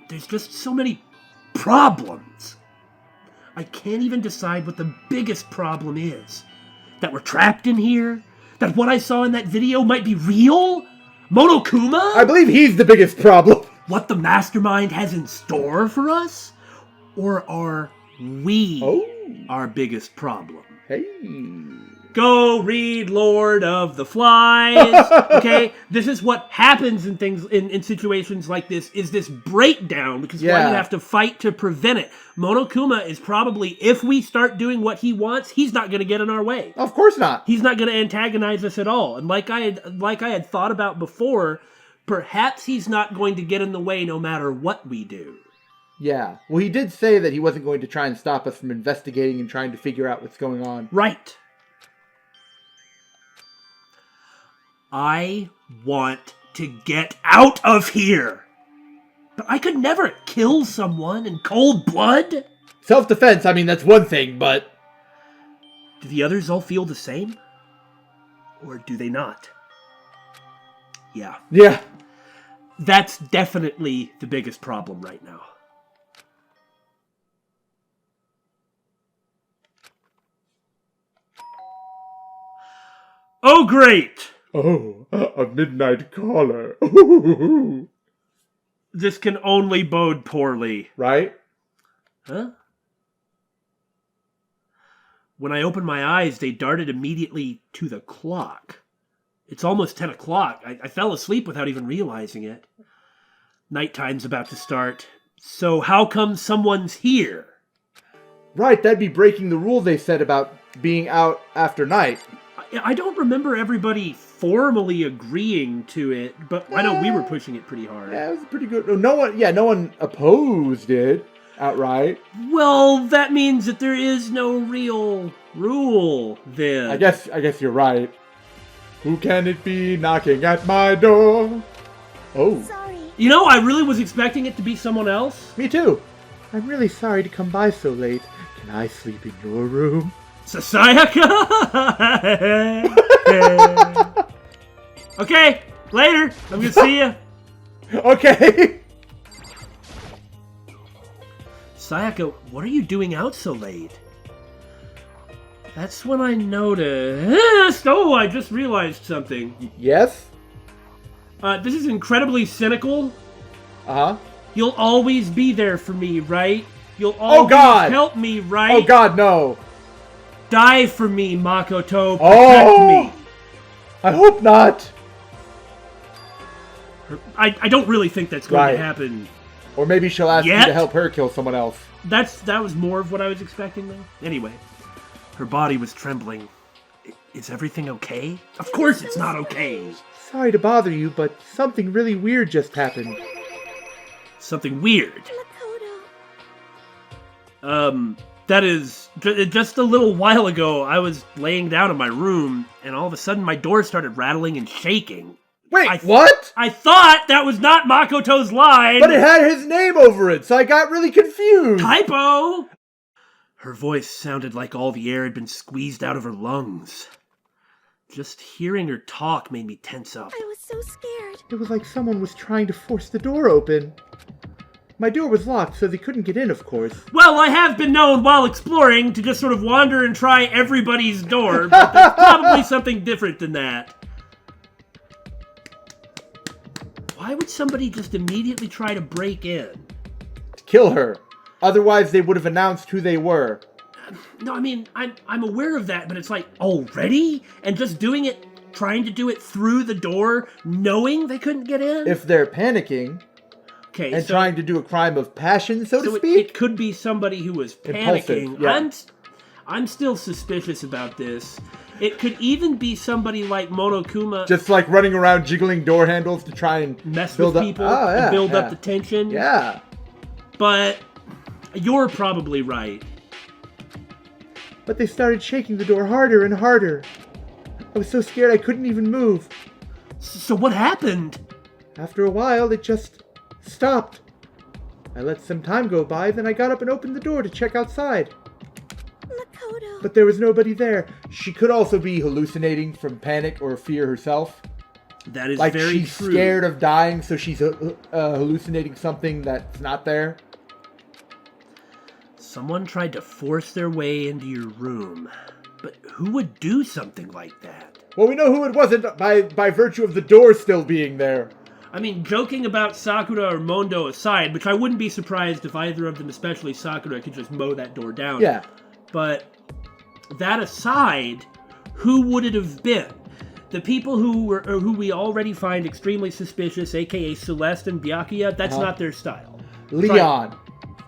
There's just so many problems. I can't even decide what the biggest problem is. That we're trapped in here? That what I saw in that video might be real? Monokuma? I believe he's the biggest problem. What the mastermind has in store for us? Or are we our biggest problem? Hey. Go read Lord of the Flies. Okay? This is what happens in things in situations like this, is this breakdown, because why you have to fight to prevent it. Monokuma is probably, if we start doing what he wants, he's not going to get in our way. Of course not. He's not going to antagonize us at all. And like I had thought about before, perhaps he's not going to get in the way no matter what we do. Yeah. Well, he did say that he wasn't going to try and stop us from investigating and trying to figure out what's going on. Right. I want to get out of here. But I could never kill someone in cold blood. Self-defense, I mean, that's one thing, but... Do the others all feel the same? Or do they not? Yeah. Yeah. That's definitely the biggest problem right now. Oh, great! Oh, a midnight caller. This can only bode poorly. Right? Huh? When I opened my eyes, they darted immediately to the clock. It's almost 10 o'clock. I fell asleep without even realizing it. Nighttime's about to start. So how come someone's here? Right, that'd be breaking the rule they said about being out after night. I don't remember everybody formally agreeing to it, but I know we were pushing it pretty hard. Yeah, it was pretty good. No one opposed it outright. Well, that means that there is no real rule then. I guess you're right. Who can it be knocking at my door? Oh. Sorry. You know, I really was expecting it to be someone else. Me too. I'm really sorry to come by so late. Can I sleep in your room? Sayaka! Okay, later. I'm gonna see you. Okay. Sayaka, what are you doing out so late? That's when I noticed. Oh, I just realized something. Yes? This is incredibly cynical. Uh-huh. You'll always be there for me, right? You'll always help me, right? Oh God, no. Die for me, Makoto. Protect me. I hope not. I don't really think that's going to happen. Or maybe she'll ask you Yet? to help her kill someone else. That was more of what I was expecting, though. Anyway, her body was trembling. Is everything okay? Of course it's not okay. Sorry to bother you, but something really weird just happened. Something weird. Makoto. That is, just a little while ago, I was laying down in my room, and all of a sudden my door started rattling and shaking. Wait, what? I thought that was not Makoto's line! But it had his name over it, so I got really confused. Typo! Her voice sounded like all the air had been squeezed out of her lungs. Just hearing her talk made me tense up. I was so scared. It was like someone was trying to force the door open. My door was locked, so they couldn't get in, of course. Well, I have been known while exploring to just sort of wander and try everybody's door, but there's probably something different than that. Why would somebody just immediately try to break in? To kill her. Otherwise, they would have announced who they were. No, I mean, I'm aware of that, but it's like, already? And just doing it, trying to do it through the door, knowing they couldn't get in? If they're panicking Okay, and so, trying to do a crime of passion, so to it speak. could be somebody who was Impulsive, panicking. yeah. I'm still suspicious about this. It could even be somebody like Monokuma Just like running around jiggling door handles to try and mess build with up. people Oh, yeah, and build yeah. up the tension. Yeah. But you're probably right. But they started shaking the door harder and harder. I was so scared I couldn't even move. So what happened? After a while, it just stopped. I let some time go by, then I got up and opened the door to check outside. Makoto. But there was nobody there. She could also be hallucinating from panic or fear herself. That is Like very she's true. scared of dying, so she's hallucinating something that's not there. Someone tried to force their way into your room. But who would do something like that? Well, we know who it wasn't by virtue of the door still being there. I mean, joking about Sakura or Mondo aside, which I wouldn't be surprised if either of them, especially Sakura, could just mow that door down. Yeah. But that aside, who would it have been? The people who we already find extremely suspicious, aka Celeste and Byakuya, that's not their style. Leon.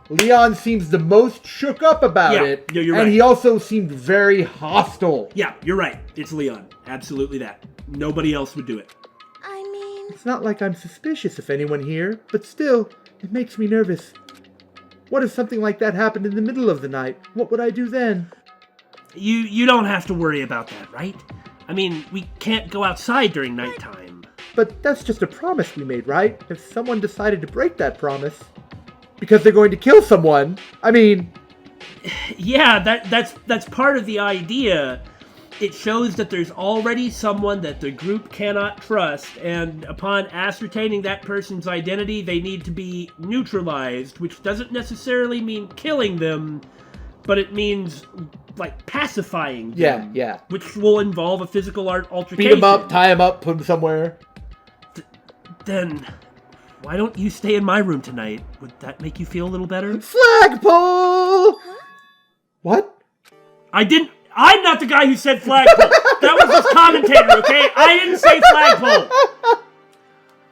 Leon seems the most shook up about it. Yeah, you're and right. he also seemed very hostile. Yeah, you're right. It's Leon. Absolutely that. Nobody else would do it. I mean, It's not like I'm suspicious of anyone here, but still, it makes me nervous. What if something like that happened in the middle of the night? What would I do then? You don't have to worry about that, right? I mean, we can't go outside during nighttime. But that's just a promise we made, right? If someone decided to break that promise, because they're going to kill someone, I mean... Yeah, that's part of the idea. It shows that there's already someone that the group cannot trust, and upon ascertaining that person's identity, they need to be neutralized, which doesn't necessarily mean killing them, but it means, like, pacifying them. Yeah. Which will involve a physical altercation. Beat him up, tie him up, put him somewhere. Then, why don't you stay in my room tonight? Would that make you feel a little better? Flagpole! What? I'm not the guy who said flagpole. That was this commentator, okay? I didn't say flagpole.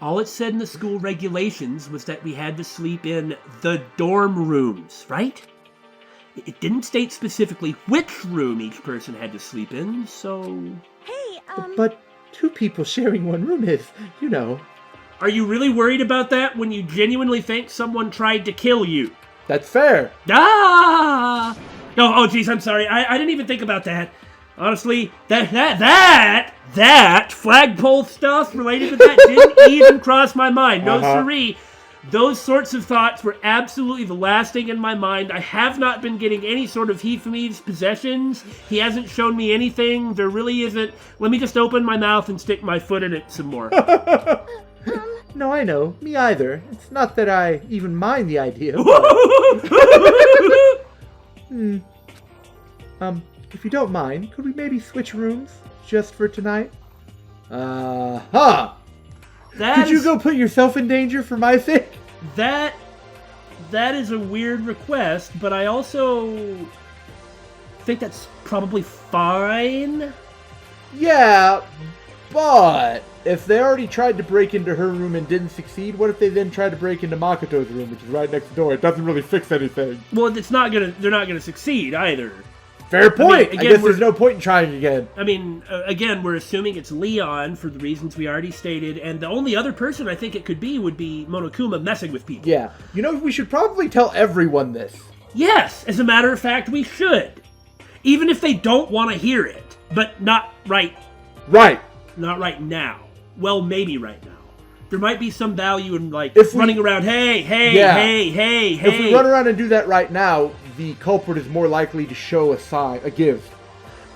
All it said in the school regulations was that we had to sleep in the dorm rooms, right? It didn't state specifically which room each person had to sleep in, so... hey, But two people sharing one room is, you know... Are you really worried about that when you genuinely think someone tried to kill you? That's fair. Ah! No, oh geez, I'm sorry. I didn't even think about that. Honestly, that flagpole stuff related to that didn't even cross my mind. No siree. Those sorts of thoughts were absolutely the last thing in my mind. I have not been getting any sort of Hifumi's possessions. He hasn't shown me anything. There really isn't. Let me just open my mouth and stick my foot in it some more. No, I know. Me either. It's not that I even mind the idea. If you don't mind, could we maybe switch rooms just for tonight? Could you go put yourself in danger for my sake? That is a weird request, but I also think that's probably fine. Yeah, but if they already tried to break into her room and didn't succeed, what if they then tried to break into Makoto's room, which is right next door? It doesn't really fix anything. Well, they're not gonna succeed either. Fair point. again, I guess there's no point in trying again. I mean, again, we're assuming it's Leon for the reasons we already stated, and the only other person I think it could be would be Monokuma messing with people. Yeah. You know, we should probably tell everyone this. Yes, as a matter of fact, we should. Even if they don't want to hear it, but not right now. Well, maybe right now. There might be some value in, like, running around, hey. If we run around and do that right now, the culprit is more likely to show a sign, a give.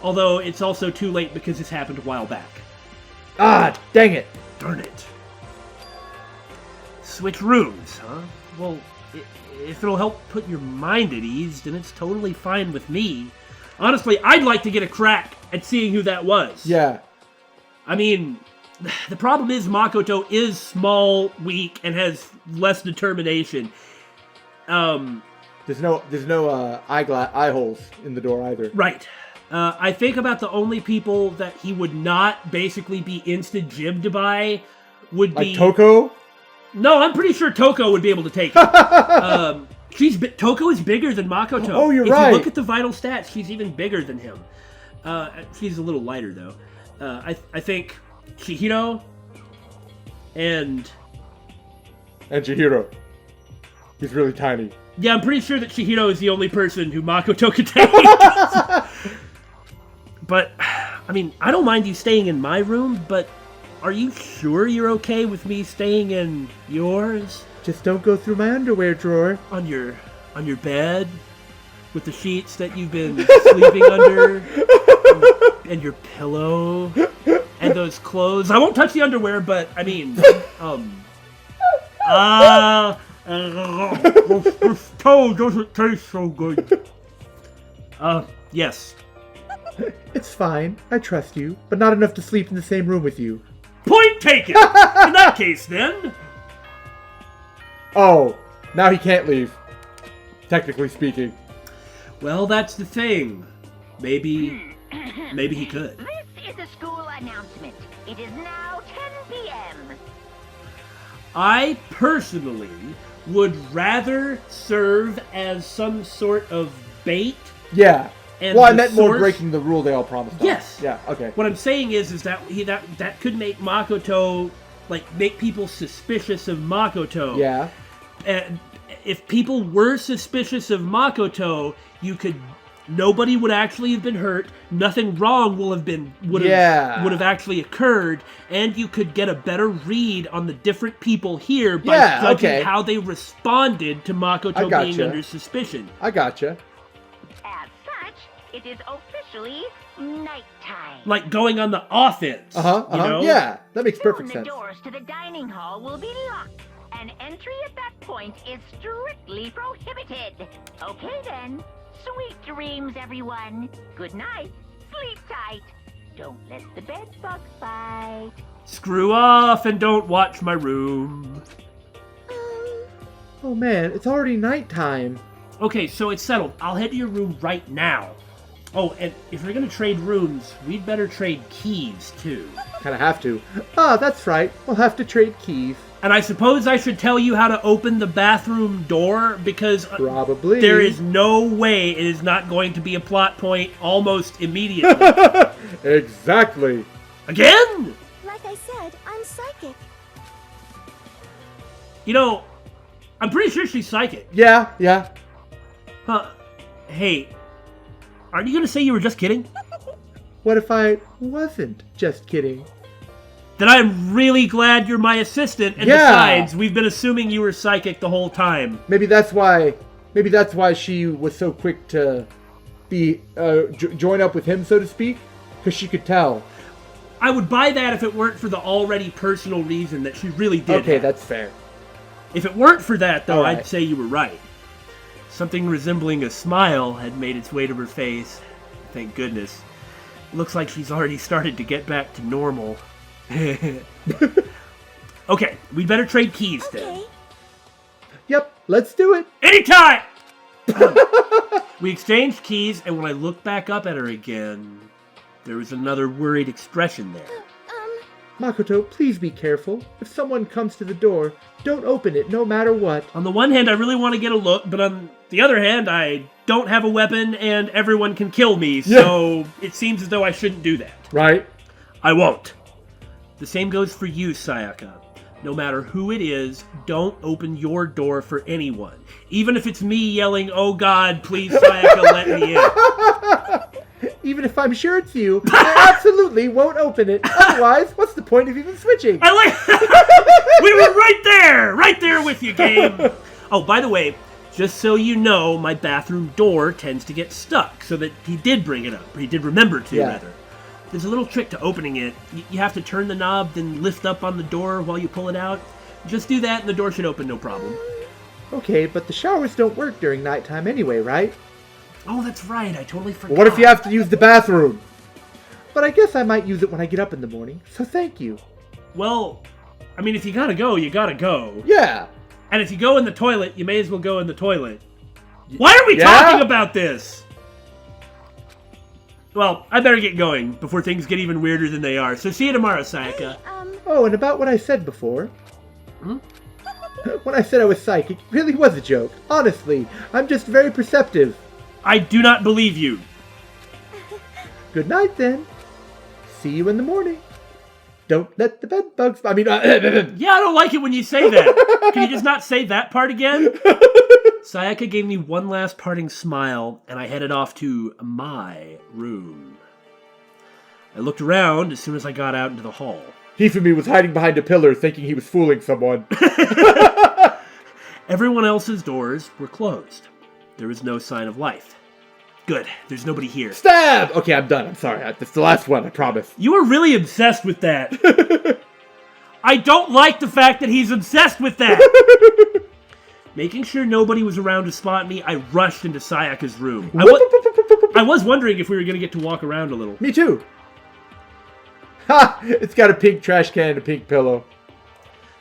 Although, it's also too late because this happened a while back. Ah, dang it. Darn it. Switch rooms, huh? Well, if it'll help put your mind at ease, then it's totally fine with me. Honestly, I'd like to get a crack at seeing who that was. Yeah. I mean, the problem is Makoto is small, weak, and has less determination. There's no eye holes in the door either. Right. I think about the only people that he would not basically be insta-jibbed by would be... Like Toko? No, I'm pretty sure Toko would be able to take it. Toko is bigger than Makoto. Oh, you're right. If you look at the vital stats, she's even bigger than him. She's a little lighter, though. I think Chihiro and Chihiro. He's really tiny. Yeah, I'm pretty sure that Chihiro is the only person who Makoto could take. But, I mean, I don't mind you staying in my room, but are you sure you're okay with me staying in yours? Just don't go through my underwear drawer. On your bed? With the sheets that you've been sleeping under? And your pillow? And those clothes? I won't touch the underwear, but, I mean, this toe doesn't taste so good. Yes. It's fine. I trust you, but not enough to sleep in the same room with you. Point taken! In that case, then. Oh, now he can't leave. Technically speaking. Well, that's the thing. Maybe he could. This is a school announcement. It is now 10 p.m. I personally would rather serve as some sort of bait. Yeah. And well, I meant more breaking the rule they all promised. Yes. Yeah. Okay. What I'm saying is that that could make Makoto, like, make people suspicious of Makoto. Yeah. And if people were suspicious of Makoto, nobody would actually have been hurt. Nothing wrong would have actually occurred, and you could get a better read on the different people here by judging how they responded to Makoto being under suspicion. I gotcha. As such, it is officially nighttime. Like going on the offense. You know? Yeah, that makes perfect Soon sense. The doors to the dining hall will be locked, and entry at that point is strictly prohibited. Okay then. Sweet dreams, everyone. Good night. Sleep tight. Don't let the bed bugs bite. Screw off and don't watch my room. Oh man, it's already nighttime. Okay, so it's settled. I'll head to your room right now. Oh, and if we're gonna trade rooms, we'd better trade keys, too. Kinda have to. Ah, that's right. We'll have to trade keys. And I suppose I should tell you how to open the bathroom door, because probably there is no way it is not going to be a plot point almost immediately. Exactly. Again? Like I said, I'm psychic. You know, I'm pretty sure she's psychic. Yeah. Huh. Hey, aren't you gonna say you were just kidding? What if I wasn't just kidding? Then I'm really glad you're my assistant, and besides, we've been assuming you were psychic the whole time. Maybe that's why she was so quick to be join up with him, so to speak, because she could tell. I would buy that if it weren't for the already personal reason that she really did. Okay, that's fair. If it weren't for that, though, right. I'd say you were right. Something resembling a smile had made its way to her face. Thank goodness. Looks like she's already started to get back to normal. Okay, we'd better trade keys then. Yep, let's do it. Anytime! We exchanged keys, and when I looked back up at her again, there was another worried expression there. Makoto, please be careful. If someone comes to the door, don't open it no matter what. On the one hand, I really want to get a look, but on the other hand, I don't have a weapon and everyone can kill me, so it seems as though I shouldn't do that. Right? I won't. The same goes for you, Sayaka. No matter who it is, don't open your door for anyone. Even if it's me yelling, "Oh God, please, Sayaka, let me in." Even if I'm sure it's you, I absolutely won't open it. Otherwise, what's the point of even switching? I like. We were right there with you, game. Oh, by the way, just so you know, my bathroom door tends to get stuck, so that he did bring it up, or he did remember to, rather. There's a little trick to opening it. You have to turn the knob, then lift up on the door while you pull it out. Just do that and the door should open no problem. Okay, but the showers don't work during nighttime anyway, right? Oh, that's right. I totally forgot. What if you have to use the bathroom? But I guess I might use it when I get up in the morning, so thank you. Well, I mean, if you gotta go, you gotta go. Yeah. And if you go in the toilet, you may as well go in the toilet. Why are we talking about this? Well, I better get going before things get even weirder than they are. So see you tomorrow, Sayaka. Oh, and about what I said before. When I said I was psychic, it really was a joke. Honestly, I'm just very perceptive. I do not believe you. Good night, then. See you in the morning. Don't let the bed bugs... Yeah, I don't like it when you say that. Can you just not say that part again? Sayaka gave me one last parting smile, and I headed off to my room. I looked around as soon as I got out into the hall. Hifumi was hiding behind a pillar thinking he was fooling someone. Everyone else's doors were closed. There was no sign of life. Good, there's nobody here. Stab! Okay, I'm done. I'm sorry. That's the last one, I promise. You were really obsessed with that. I don't like the fact that he's obsessed with that. Making sure nobody was around to spot me, I rushed into Sayaka's room. I was wondering if we were going to get to walk around a little. Me too. Ha! It's got a pink trash can and a pink pillow.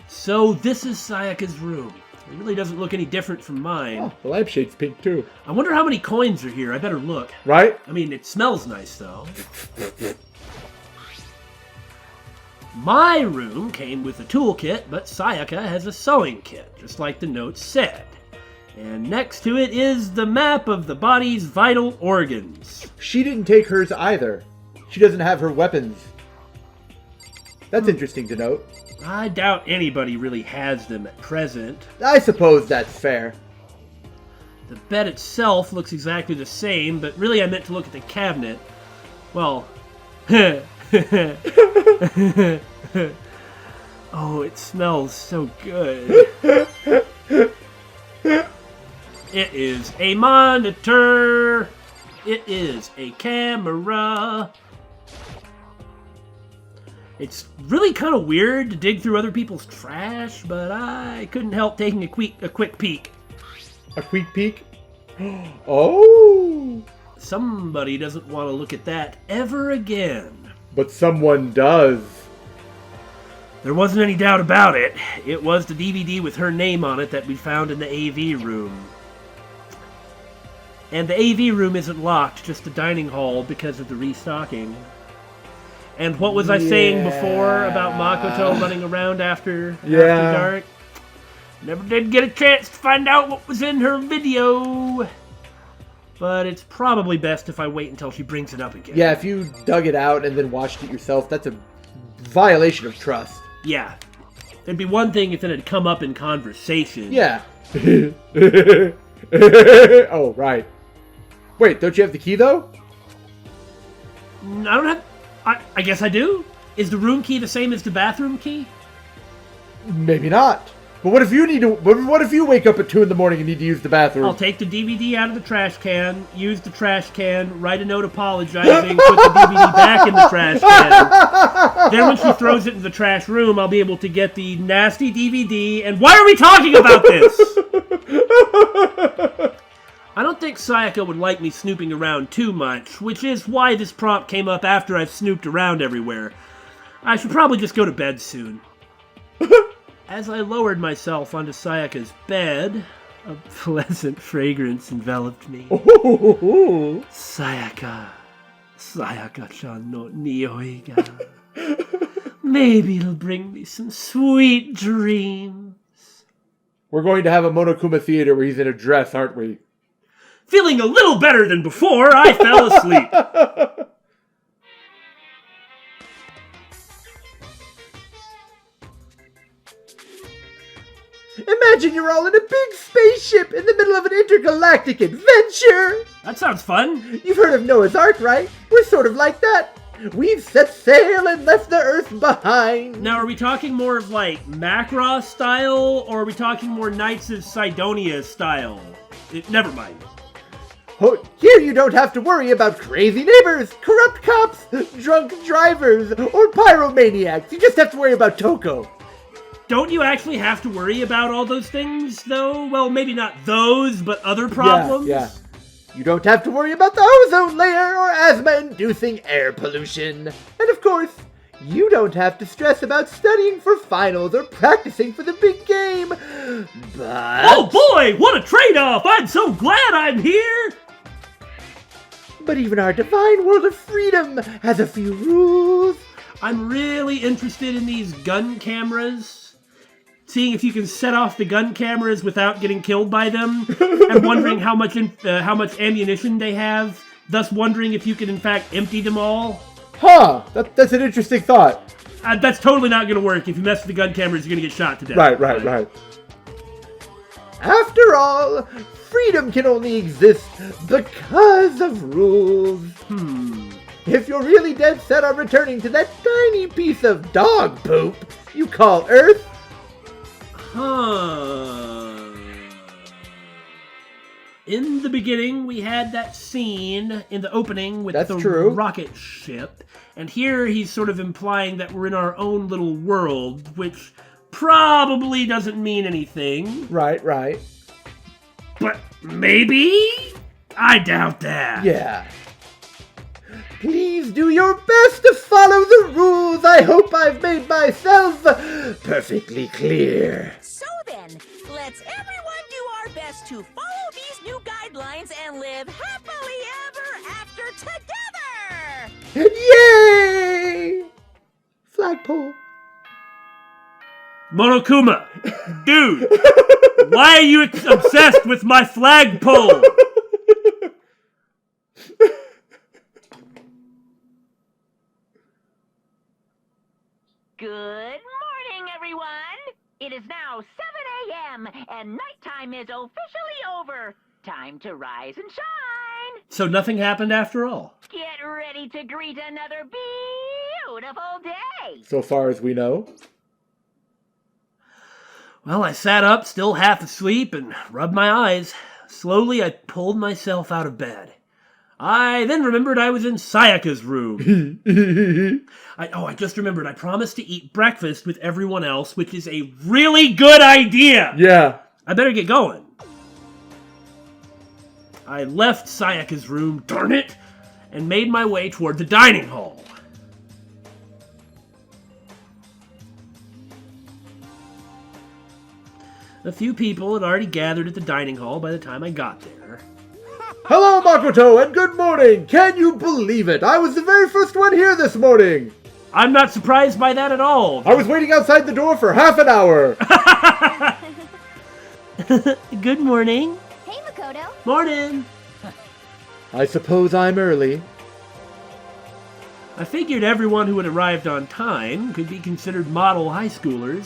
So this is Sayaka's room. It really doesn't look any different from mine. Oh, the lampshade's pink too. I wonder how many coins are here. I better look. Right? I mean, it smells nice, though. My room came with a toolkit, but Sayaka has a sewing kit, just like the note said. And next to it is the map of the body's vital organs. She didn't take hers either. She doesn't have her weapons. That's interesting to note. I doubt anybody really has them at present. I suppose that's fair. The bed itself looks exactly the same, but really I meant to look at the cabinet. Well, oh, it smells so good. It is a monitor. It is a camera. It's really kind of weird to dig through other people's trash, but I couldn't help taking a quick peek. A quick peek? Oh! Somebody doesn't want to look at that ever again. But someone does. There wasn't any doubt about it. It was the DVD with her name on it that we found in the AV room. And the AV room isn't locked, just the dining hall because of the restocking. And what was I saying before about Makoto running around after dark? Never did get a chance to find out what was in her video. But it's probably best if I wait until she brings it up again. Yeah, if you dug it out and then watched it yourself, that's a violation of trust. Yeah. It'd be one thing if it had come up in conversation. Yeah. Oh, right. Wait, don't you have the key, though? I don't have... I guess I do? Is the room key the same as the bathroom key? Maybe not. But what if you need to... What if you wake up at 2 in the morning and need to use the bathroom? I'll take the DVD out of the trash can, use the trash can, write a note apologizing, put the DVD back in the trash can. Then when she throws it in the trash room, I'll be able to get the nasty DVD. And why are we talking about this? I don't think Sayaka would like me snooping around too much, which is why this prompt came up after I've snooped around everywhere. I should probably just go to bed soon. As I lowered myself onto Sayaka's bed, a pleasant fragrance enveloped me. Sayaka. Sayaka-chan no nioi ga Maybe it'll bring me some sweet dreams. We're going to have a Monokuma theater where he's in a dress, aren't we? Feeling a little better than before, I fell asleep. Imagine you're all in a big spaceship in the middle of an intergalactic adventure! That sounds fun. You've heard of Noah's Ark, right? We're sort of like that. We've set sail and left the Earth behind. Now, are we talking more of like Macross style, or are we talking more Knights of Sidonia style? Never mind. Oh, here you don't have to worry about crazy neighbors, corrupt cops, drunk drivers, or pyromaniacs. You just have to worry about Toko. Don't you actually have to worry about all those things, though? Well, maybe not those, but other problems? Yeah. You don't have to worry about the ozone layer or asthma-inducing air pollution. And of course, you don't have to stress about studying for finals or practicing for the big game. But... Oh boy, what a trade-off! I'm so glad I'm here! But even our divine world of freedom has a few rules. I'm really interested in these gun cameras. Seeing if you can set off the gun cameras without getting killed by them, and wondering how much ammunition they have, thus wondering if you can in fact empty them all. Huh, that's an interesting thought. That's totally not going to work. If you mess with the gun cameras, you're going to get shot to death. Right. After all, freedom can only exist because of rules. If you're really dead set on returning to that tiny piece of dog poop you call Earth, in the beginning, we had that scene in the opening with the true. rocket ship. And here he's sort of implying that we're in our own little world, which probably doesn't mean anything. Right. But maybe? I doubt that. Yeah. Please do your best to follow the rules. I hope I've made myself perfectly clear. So then, let's everyone do our best to follow these new guidelines and live happily ever after together! Yay! Flagpole. Monokuma, dude, why are you obsessed with my flagpole? Good morning, everyone! It is now 7 a.m. and nighttime is officially over. Time to rise and shine! So nothing happened after all. Get ready to greet another beautiful day! So far as we know. Well, I sat up, still half asleep, and rubbed my eyes. Slowly, I pulled myself out of bed. I then remembered I was in Sayaka's room. I just remembered I promised to eat breakfast with everyone else, which is a really good idea. Yeah. I better get going. I left Sayaka's room, darn it, and made my way toward the dining hall. A few people had already gathered at the dining hall by the time I got there. Hello, Makoto, and good morning! Can you believe it? I was the very first one here this morning! I'm not surprised by that at all. I was waiting outside the door for half an hour! Good morning. Hey, Makoto. Morning. I suppose I'm early. I figured everyone who had arrived on time could be considered model high schoolers.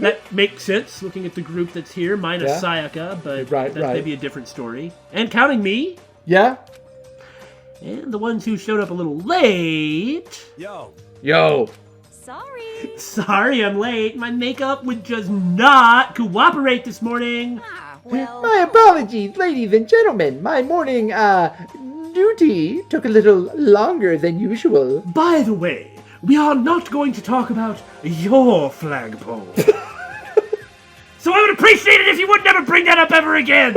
That makes sense, looking at the group that's here, minus Sayaka, but that may be a different story. And counting me. Yeah? And the ones who showed up a little late. Yo. Sorry I'm late. My makeup would just not cooperate this morning. My apologies, ladies and gentlemen. My morning, duty took a little longer than usual. By the way, we are not going to talk about your flagpole. So I would appreciate it if you would never bring that up ever again.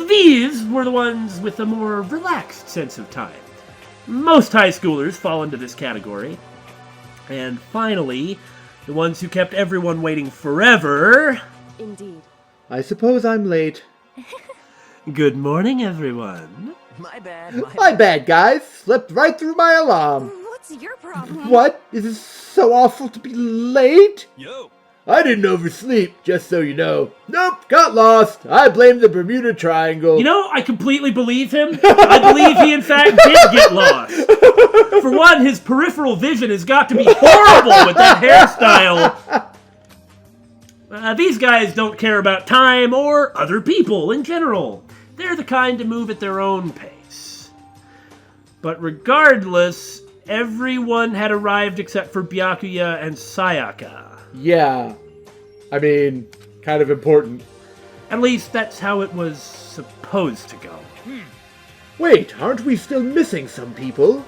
These were the ones with a more relaxed sense of time. Most high schoolers fall into this category. And finally, the ones who kept everyone waiting forever. Indeed. I suppose I'm late. Good morning, everyone. My bad. My bad, guys. Slipped right through my alarm. What's your problem? What? Is it so awful to be late? Yo. I didn't oversleep, just so you know. Nope, got lost. I blame the Bermuda Triangle. You know, I completely believe him. I believe he, in fact, did get lost. For one, his peripheral vision has got to be horrible with that hairstyle. These guys don't care about time or other people in general. They're the kind to move at their own pace. But regardless, everyone had arrived except for Byakuya and Sayaka. Yeah. I mean, kind of important. At least that's how it was supposed to go. Wait, aren't we still missing some people?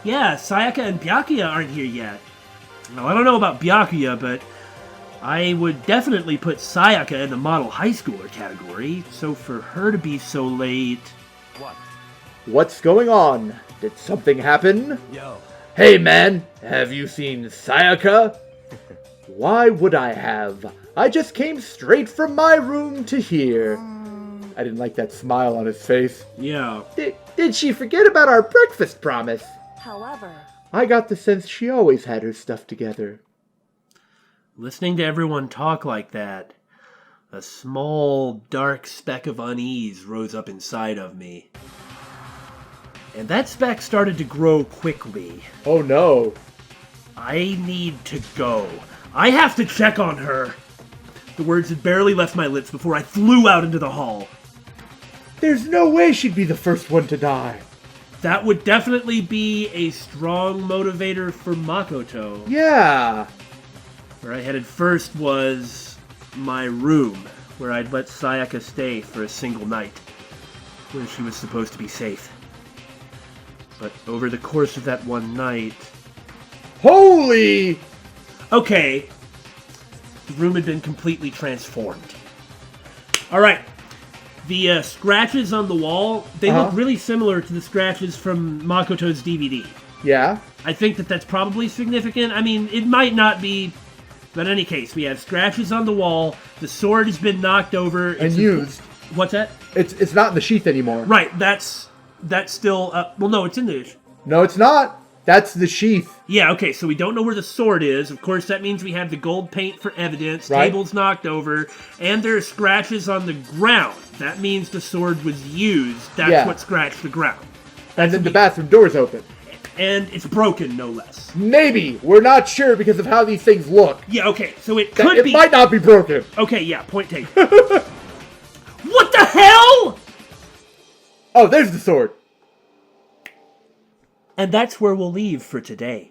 Yeah, Sayaka and Byakuya aren't here yet. Now, I don't know about Byakuya, but I would definitely put Sayaka in the model high schooler category, so for her to be so late... What? What's going on? Did something happen? Yo. Hey man, have you seen Sayaka? Why would I have? I just came straight from my room to here. I didn't like that smile on his face. Yeah. Did she forget about our breakfast promise? However, I got the sense she always had her stuff together. Listening to everyone talk like that, a small, dark speck of unease rose up inside of me. And that speck started to grow quickly. Oh no. I need to go. I have to check on her. The words had barely left my lips before I flew out into the hall. There's no way she'd be the first one to die. That would definitely be a strong motivator for Makoto. Yeah. Where I headed first was my room, where I'd let Sayaka stay for a single night, where she was supposed to be safe. But over the course of that one night... Holy! Okay, the room had been completely transformed. Alright, the scratches on the wall, they look really similar to the scratches from Makoto's DVD. Yeah. I think that that's probably significant. I mean, it might not be, but in any case, we have scratches on the wall, the sword has been knocked over. And used. What's that? It's not in the sheath anymore. Right, that's still, well no, it's in the... No, it's not. That's the sheath. Yeah, okay, so we don't know where the sword is. Of course, that means we have the gold paint for evidence, right. Tables knocked over, and there are scratches on the ground. That means the sword was used. That's what scratched the ground. And then the bathroom door's open. And it's broken, no less. Maybe. We're not sure because of how these things look. Yeah, okay, so it could be... It might not be broken. Okay, yeah, point taken. What the hell?! Oh, there's the sword. And that's where we'll leave for today.